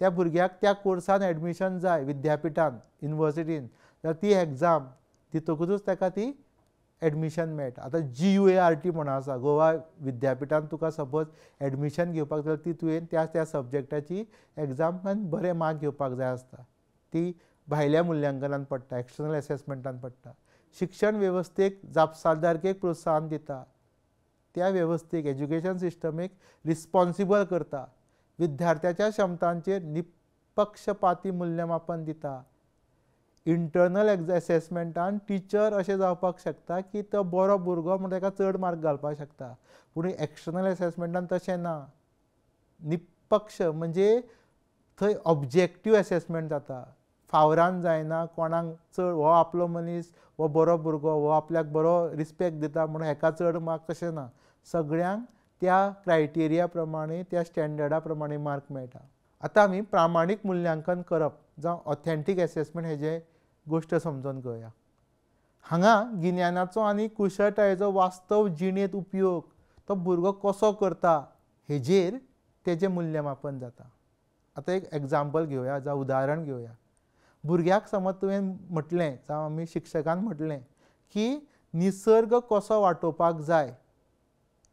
त्या भुरग्याक त्या कोर्सान एडमिशन जाय विद्यापिठांत, युनिवर्सिटीन, जाल्यार ती एग्जाम दितकूच ताका ती एडमिशन मेळटा. आतां GUART म्हणून आसा, गोवा विद्यापिठांत तुका सपोज एडमिशन घेवपाक जाय ती तुवें त्या सब्जेक्टाची एग्जाम आनी बरे मार्क घेवपाक जाय आसता. ती भायल्या मुल्यांकनांत पडटा, एक्सटर्नल एसेसमेंटान पडटा. शिक्षण वेवस्थेक जापसालदारकेक प्रोत्साहन दिता. त्या वेवस्थेक एज्युकेशन सिस्टमेक रिस्पॉन्सिबल करता. विद्यार्थ्याच्या क्षमतांचेर निपक्षपाती मूल्यमापन दिता. इंटरनल एसेसमेंटान टिचर अशें जावपाक शकता की तो बरो भुरगो म्हणून ताका चड मार्क घालपाक शकता. पूण एक्सटर्नल एसेसमेंटान तशें ना. निपक्ष म्हणजे थंय ऑब्जेक्टीव एसेसमेंट जाता. फावरान जायना, कोणाक चड हो आपलो मनीस, हो बरो भुरगो, हो आपल्याक बरो रिस्पेक्ट दिता म्हणून हेका चड मार्क, तशें ना. सगळ्यांक त्या क्रायटेरिया प्रमाणे, त्या स्टँडर्डा प्रमाणे मार्क मेळटा. आतां आमी प्रामाणीक मुल्यांकन करप जावं ऑथेंटीक एसेसमेंट हेजे गोश्ट समजून घेवया. हांगा गिन्यानाचो आनी कुशळटायेचो वास्तव जिणेंत उपयोग तो भुरगो कसो करता हेजेर तेजें मूल्यमापन जाता. आतां एक एग्जाम्पल घेवया जावं उदाहरण घेवया. भुरग्याक समज तुवें म्हटलें जावं आमी शिक्षकान म्हटलें की निसर्ग कसो वाटोवपाक जाय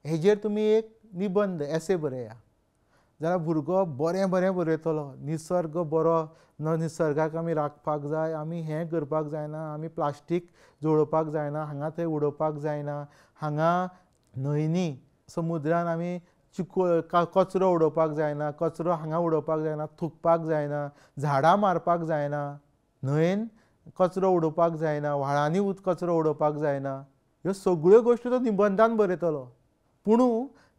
हेजेर तुमी एक निबंध एसे बरया, जाल्यार भुरगो बरें बरयतलो. निसर्ग बरो, निसर्गाक आमी राखपाक जाय, आमी हें करपाक जायना, आमी प्लास्टीक जळोवपाक जायना, हांगा थंय उडोवपाक जायना, हांगा न्हंयनी समुद्रान आमी कचरो उडोवपाक जायना, कचरो हांगा उडोवपाक जायना, थुकपाक जायना, झाडां मारपाक जायना, न्हंयेन कचरो उडोवपाक जायना, व्हाळांनी कचरो उडोवपाक जायना. ह्यो सगळ्यो गोश्टी तो निबंधान बरयतलो. पूण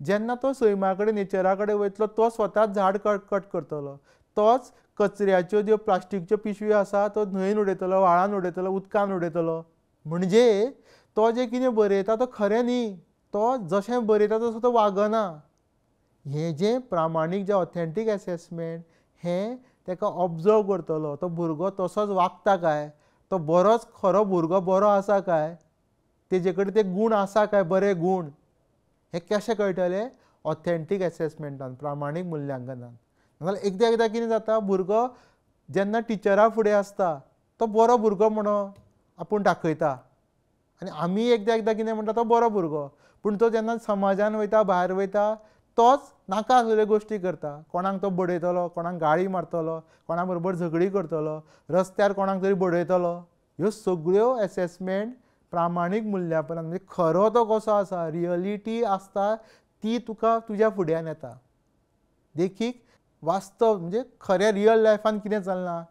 जेन्ना तो सैमा कडेन, नेचरा कडेन वयतलो, तो स्वताच झाड कट करतलो. तोच कचऱ्याच्यो ज्यो प्लास्टीकच्यो पिशव्यो आसा तो न्हंयेन उडयतलो, व्हाळान उडयतलो, उदकान उडयतलो. म्हणजे तो जें कितें बरयता तो खरें न्ही. तो जशें बरयता तसो तो वागना. हें जें प्रामाणीक जें ऑथेंटीक एसेसमेंट हें ताका ऑब्जर्व करतलो. तो भुरगो तसोच वागता काय, तो बरोच खरो भुरगो बरो आसा काय, तेजे कडेन ते गूण आसा काय, बरे गूण, हें कशें कळटलें? ऑथेंटीक एसेसमेंटान, प्रामाणीक मुल्यांकनान. नाजाल्यार एकदां कितें जाता, भुरगो जेन्ना टिचरा फुडें आसता तो बरो भुरगो म्हणून आपूण दाखयता आनी आमी एकदां कितें म्हणटा, तो बरो भुरगो. पूण तो जेन्ना समाजान वयता, भायर वयता, तोच नाका आसलेल्यो गोश्टी करता. कोणाक तो बडयतलो, कोणाक गाळी मारतलो, कोणा बरोबर झगडी करतलो, रस्त्यार कोणाक तरी बडयतलो. ह्यो सगळ्यो एसेसमेंट प्रामाणीक मुल्यांकनान, म्हणजे खरो तो कसो आसा, रियलिटी आसता ती तुका तुज्या फुड्यान येता. देखीक वास्तव म्हणजे खऱ्या रियल लायफान कितें चलना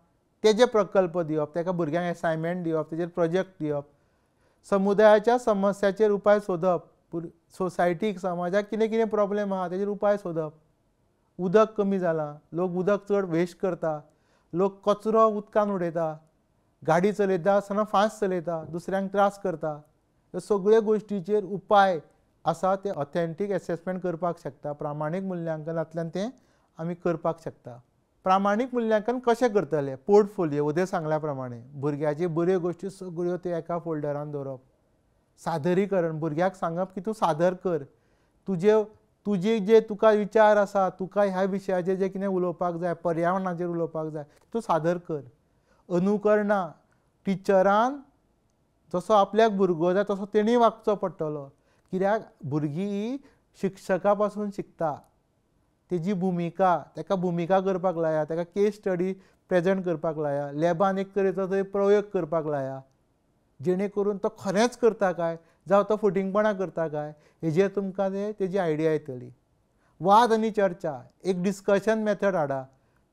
तेजे प्रकल्प दिवप, ताका भुरग्यांक असायनमेंट दिवप, तेजेर प्रोजेक्ट दिवप, समुदायाच्या समस्याचेर उपाय सोदप, सोसायटीक, समाजाक कितें कितें प्रॉब्लेम आहा तेजेर उपाय सोदप. उदक कमी जालां, लोक उदक चड वेस्ट करता, लोक कचरो उदकान उडयता, गाडी चलयता आसतना फास्ट चलयता, दुसऱ्यांक त्रास करता. ह्यो सगळ्यो गोश्टीचेर उपाय आसा ते ऑथेंटीक एसेसमेंट करपाक शकता. प्रामाणीक मुल्यांकनांतल्यान तें आमी करपाक शकता. प्रामाणीक मुल्यांकन कशें करतले? पोर्टफोलियो उदय सांगल्या प्रमाणे भुरग्याच्यो बऱ्यो गोश्टी सगळ्यो त्यो एका फोल्डरान दवरप. सादरीकरण, भुरग्याक सांगप की तूं सादर कर, तुजे जे तुका विचार आसा, तुका ह्या विशयाचेर जे कितें उलोवपाक जाय, पर्यावरणाचेर उलोवपाक जाय, तूं सादर कर. अनुकरणां, टिचरान जसो आपल्याक भुरगो जाय तसो तेणी वागचो पडटलो. कित्याक भुरगीं ही शिक्षका पासून शिकता. तेजी भुमिका, ताका भुमिका करपाक लाया, ताका केस स्टडी प्रेजेंट करपाक लाया, लॅबान एक तरेचो थंय प्रयोग करपाक लाया, जेणे करून तो खरेंच करता काय जावं तो फटिंगपणां करता काय हेजेर तुमकां तेजी आयडिया येतली. वाद आनी चर्चा, एक डिस्कशन मेथड हाडा,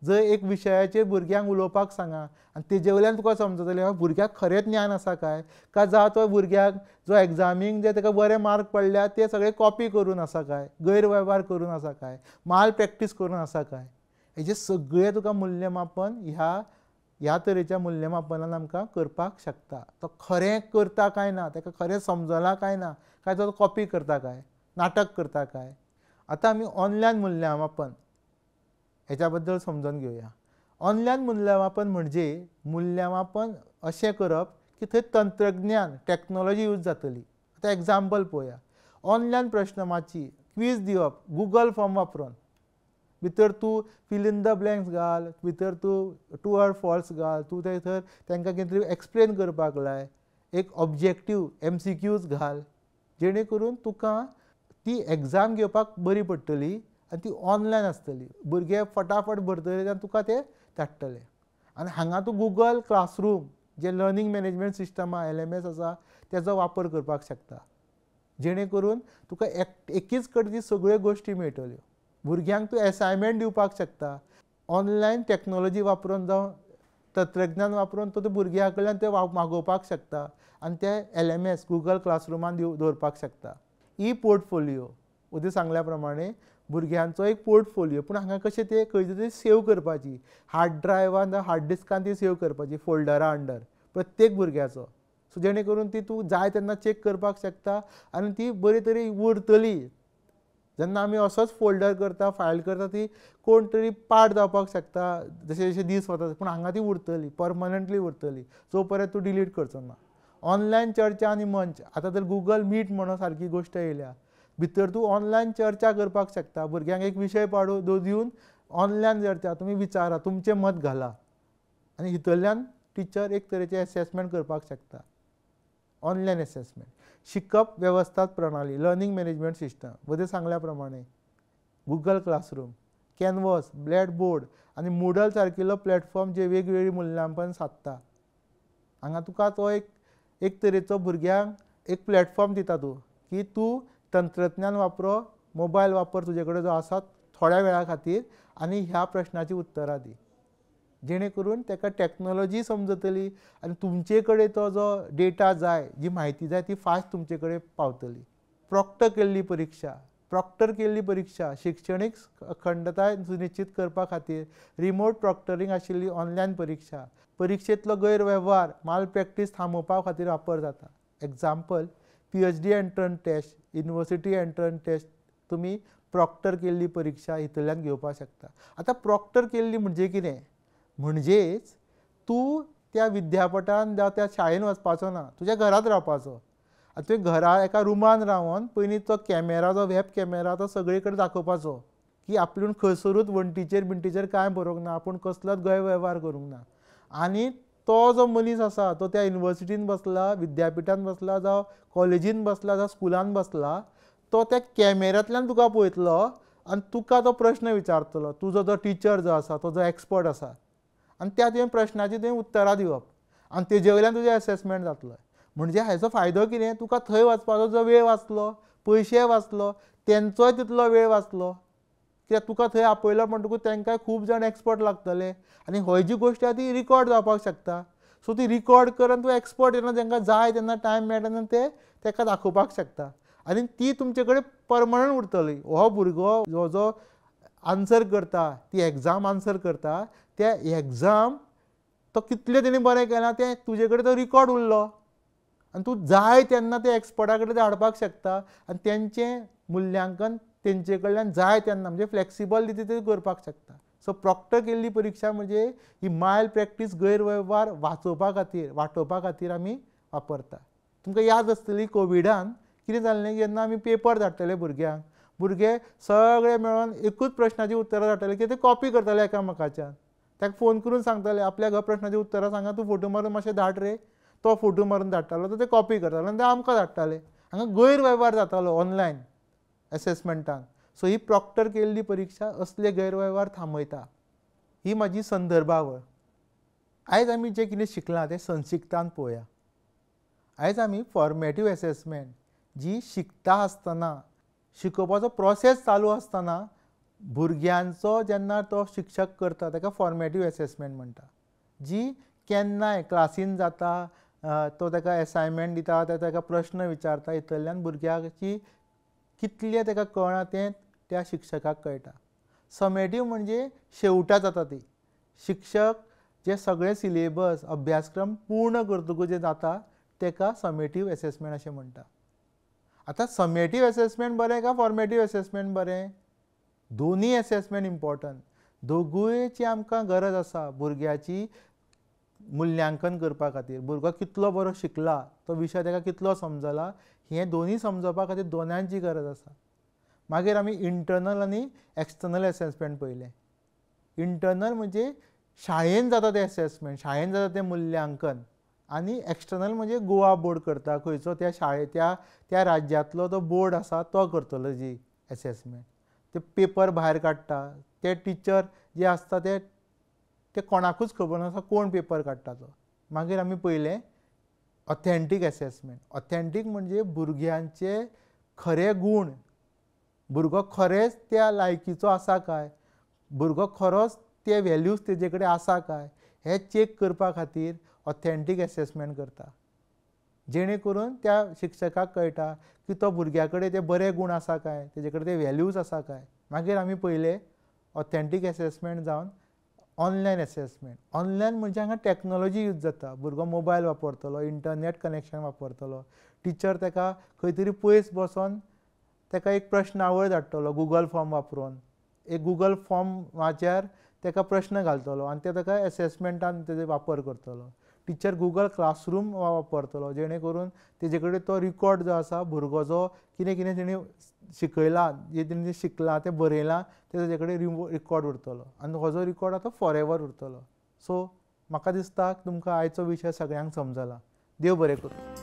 जंय एक विशयाचेर भुरग्यांक उलोवपाक सांगा आनी तेजे वयल्यान तुका समजतलें भुरग्याक खरेंच ज्ञान आसा काय जावं तो भुरग्याक जो एग्जामीक जे ताका बरे मार्क पडल्या ते सगळे कॉपी करून आसा काय, गैरवेव्हार करून आसा काय, माल प्रॅक्टीस करून आसा काय, हेजे सगळें तुका मूल्यमापन ह्या तरेच्या मूल्यमापनान आमकां करपाक शकता. तो खरें करता काय ना, ताका खरें समजलां काय ना, काय तो कॉपी करता काय, नाटक करता काय. आतां आमी ऑनलायन मुल्यमापन हेच्या बद्दल समजून घेवया. ऑनलायन मूल्यमापन म्हणजे मूल्यमापन अशें करप की थंय तंत्रज्ञान टॅक्नॉलॉजी यूज जातली. आतां एग्जाम्पल पळोवया. ऑनलायन प्रश्नमाची क्वीज दिवप गुगल फॉर्म वापरून. भितर तूं फिल इन द ब्लँक्स घाल, भितर तूं ट्रू ऑर फॉल्स घाल, तूं थंय तांकां कितें तरी एक्सप्लेन करपाक लाय, एक ऑब्जेक्टीव MCQs घाल, जेणे करून तुका ती एग्जाम घेवपाक बरी पडटली आनी ती ऑनलायन आसतली. भुरगे फटाफट भरतले आनी तुका ते धाडटले. आनी हांगा तूं गुगल क्लासरूम जे लर्निंग मॅनेजमेंट सिस्टम LMS आसा तेजो वापर करपाक शकता, जेणे करून तुका एकीच कडेन ती सगळ्यो गोश्टी मेळटल्यो. भुरग्यांक तूं असायनमेंट दिवपाक शकता. ऑनलायन टॅक्नॉलॉजी वापरून जावं तंत्रज्ञान वापरून तूं भुरग्यां कडल्यान ते मागोवपाक शकता आनी ते LMS गुगल क्लासरुमान दवरपाक शकता. पोर्टफोलियो उदे सांगल्या प्रमाणे भुरग्यांचो एक पोर्टफोलियो, पूण हांगा कशें ते खंय तरी सेव करपाची, हार्ड ड्रायवान हार्ड डिस्कान ती सेव करपाची फोल्डरा अंडर प्रत्येक भुरग्याचो. सो जेणे करून ती तूं जाय तेन्ना चॅक करपाक शकता आनी ती बरे तरेन उरतली. जेन्ना आमी असोच फोल्डर करता, फायल करता, ती कोण तरी पाड जावपाक शकता जशे जशे दीस वता, पूण हांगा ती उरतली, परमनंटली उरतली, जो पर्यंत तूं डिलीट करचो ना. ऑनलायन चर्चा आनी मंच, आतां तर गुगल मीट म्हणून सारकी गोश्ट येयल्या. भितर तूं ऑनलायन चर्चा करपाक शकता. भुरग्यांक एक विशय दिवन ऑनलायन चर्चा तुमी विचारा, तुमचें मत घाला आनी हितूंतल्यान टिचर एक तरेचें एसेसमेंट करपाक शकता. Online assessment. शिकप वेवस्थात प्रणाली लर्निंग मॅनेजमेंट सिस्टम वदे सांगल्या प्रमाणे Google classroom, canvas, black board आनी मूडल सारकिल्लो प्लॅटफॉर्म जे वेगवेगळी मूल्यांकन सादता. हांगा तुका तो एक तरेचो भुरग्यांक एक प्लॅटफॉर्म दिता तूं की तूं तंत्रज्ञान वापर, मोबायल वापर तुजे कडेन जो आसा थोड्या वेळा खातीर आनी ह्या प्रश्नाची उतरां दी, जेणे करून ताका टॅक्नॉलॉजी समजतली आनी तुमचे कडेन तो जो डेटा जाय, जी म्हायती जाय ती फास्ट तुमचे कडेन पावतली. प्रॉक्टर केल्ली परीक्षा शिक्षणीक अखंडताय सुनिश्चित करपा खातीर रिमोट प्रॉक्टरींग आशिल्ली ऑनलायन परीक्षा, परीक्षेंतलो गैरवेव्हार माल प्रॅक्टीस थांबोवपा खातीर वापर जाता. Example PhD entrance test, university entrance test तुमी प्रॉक्टर केल्ली परीक्षा हितूंतल्यान घेवपाक शकता. आतां प्रॉक्टर केल्ली म्हणजे कितें? म्हणजेच तूं त्या विद्यापठान जावं त्या शाळेन वचपाचो ना, तुज्या घरांत रावपाचो. आतां तुवें घरा एका रुमान रावन पयलीं तो कॅमेरा जो वेब कॅमेरा तो सगळे कडेन दाखोवपाचो की आपूण खंयसरूच वण्टीचेर कांय बरोवंक ना, आपूण कसलोच गैरवेव्हार करूंक ना. आनी तो जो मनीस आसा तो त्या युनिवर्सिटीन बसला, विद्यापिठान बसला, जावं कॉलेजीन बसला, जावं स्कुलान बसला, तो त्या कॅमेऱ्यांतल्यान तुका पळयतलो आनी तुका तो प्रश्न विचारतलो. तुजो जो टिचर जो आसा, तो जो एक्सपर्ट आसा, आनी त्या तुवें प्रश्नाची तुवें उतरां दिवप आनी तेजे वयल्यान तुजें एसेसमेंट जातलो. म्हणजे हाचो फायदो कितें? तुका थंय वचपाचो जो वेळ वाचलो, पयशे वाचलो, तेंचोय तितलो वेळ वाचलो. कित्याक तुका थंय आपयलो म्हणटकूच तांकां खूब जाण एक्सपर्ट लागतले आनी हो जी गोश्ट आसा ती रिकॉर्ड जावपाक शकता. सो ती रिकॉर्ड करून तूं एक्सपर्ट येना तांकां जाय तेन्ना टायम मेळटा तेन्ना ते ताका दाखोवपाक शकता आनी ती तुमचे कडेन परमनंट उरतली. हो भुरगो जो आन्सर करता, ती एग्जाम आन्सर करता, त्या एग्जाम तो कितलें तेणी बरें केलां तें तुजे कडेन तो रिकॉर्ड उरलो आनी तूं जाय तेन्ना त्या एक्सपर्टा कडेन धाडपाक शकता आनी तेंचें मुल्यांकन तेंचे कडल्यान जाय तेन्ना म्हणजे फ्लेक्सिबल रिती ते करपाक शकता. सो प्रॉक्टर केल्ली परीक्षा म्हणजे ही मायल प्रॅक्टीस गैरवेव्हार वाटोवपा खातीर आमी वापरता. तुमकां याद आसतली कोविडान कितें जाल्लें, जेन्ना आमी पेपर धाडटले भुरग्यांक, भुरगे सगळे मेळोन एकूच प्रश्नाची उतरां धाडटले की ते कॉपी करताले एकामेकाच्यान. ताका फोन करून सांगताले आपल्या प्रश्नाची उतरां सांगा, तूं फोटो मारून मातशें धाड रे. तो फोटो मारून धाडटालो, तो ते कॉपी करतालो आनी ते आमकां धाडटाले. हांगा गैरवेव्हार जातालो ऑनलायन एसेसमेंटान. सो ही प्रॉक्टर केल्ली परीक्षा असले गैरवेव्हार थांबयता. ही म्हाजी संदर्भावळ. आयज आमी जें कितें शिकलां तें संक्षिप्तान पळोवया. आयज आमी फॉर्मेटीव एसेसमेंट जी शिकता आसतना, शिकोवपाचो प्रोसेस चालू आसतना भुरग्यांचो जेन्ना तो शिक्षक करता ताका फॉर्मेटीव एसेसमेंट म्हणटा. जी केन्नाय क्लासीन जाता, तो ताका एसायनमेंट दिता, ताका प्रश्न विचारता, हितूंतल्यान भुरग्याची कितलें ताका कळना तें त्या शिक्षकाक कळटा. समेटीव म्हणजे शेवटाक जाता ती. शिक्षक जे सगळे सिलेबस अभ्यासक्रम पूर्ण करतकूच जे जाता ताका समेटीव एसेसमेंट अशें म्हणटा. आतां समेटीव एसेसमेंट बरें काय फॉर्मेटीव एसेसमेंट बरें? दोनी एसेसमेंट इम्पॉर्टंट. दोगूयची आमकां गरज आसा भुरग्याची मुल्यांकन करपा खातीर. भुरगो कितलो बरो शिकला, तो विशय ताका कितलो समजला, हें दोनूय समजोवपा खातीर दोनांची गरज आसा. मागीर आमी इंटर्नल आनी एक्सटर्नल एसेसमेंट पळयलें. इंटर्नल म्हणजे शाळेन जाता तें एसेसमेंट, शाळेन जाता तें मुल्यांकन, आनी एक्सटर्नल म्हणजे गोवा बोर्ड करता, खंयचो त्या त्या राज्यांतलो तो बोर्ड आसा तो करतलो जी एसेसमेंट. ते पेपर भायर काडटा, ते टिचर जे आसता ते कोणाकूच खबर नासता कोण पेपर काडटा तो. मागीर आमी पळयलें ऑथेंटीक एसेसमेंट. ऑथेंटीक म्हणजे भुरग्यांचे खरे गूण, भुरगो खरेंच त्या लायकीचो आसा काय, भुरगो खरोच ते व्हॅल्यूज तेजे कडेन आसा काय, हें चॅक करपा खातीर ऑथेंटीक एसेसमेंट करता. जेणे करून त्या शिक्षकाक कळटा की तो भुरग्या कडेन ते बरे गूण आसा काय, तेजे कडेन ते व्हॅल्यूज आसा काय. मागीर आमी पळयलें ऑथेंटीक एसेसमेंट जावन ऑनलायन एसेसमेंट. ऑनलायन म्हणजे हांगा टॅक्नोलॉजी यूज जाता. भुरगो मोबायल वापरतलो, इंटरनेट कनेक्शन वापरतलो, टिचर ताका खंय तरी पयस बसोन ताका एक प्रश्नावळ धाडटलो गुगल फॉर्म वापरून. एक गुगल फॉर्माचेर ताका प्रश्न घालतलो आनी ते ताका एसेसमेंटान तेजो वापर करतलो. टिचर गुगल क्लासरूम वापरतलो जेणे करून तेजे कडेन तो रिकॉर्ड जो आसा भुरगो जो कितें कितें तेणी शिकयलां, जे तेणी शिकलां तें बरयलां तें तेजे कडेन रिकॉर्ड उरतलो आनी हो जो रिकॉर्ड आसा तो फॉरेवर उरतलो. सो म्हाका दिसता तुमकां आयचो विशय सगळ्यांक समजला. देव बरें करूं.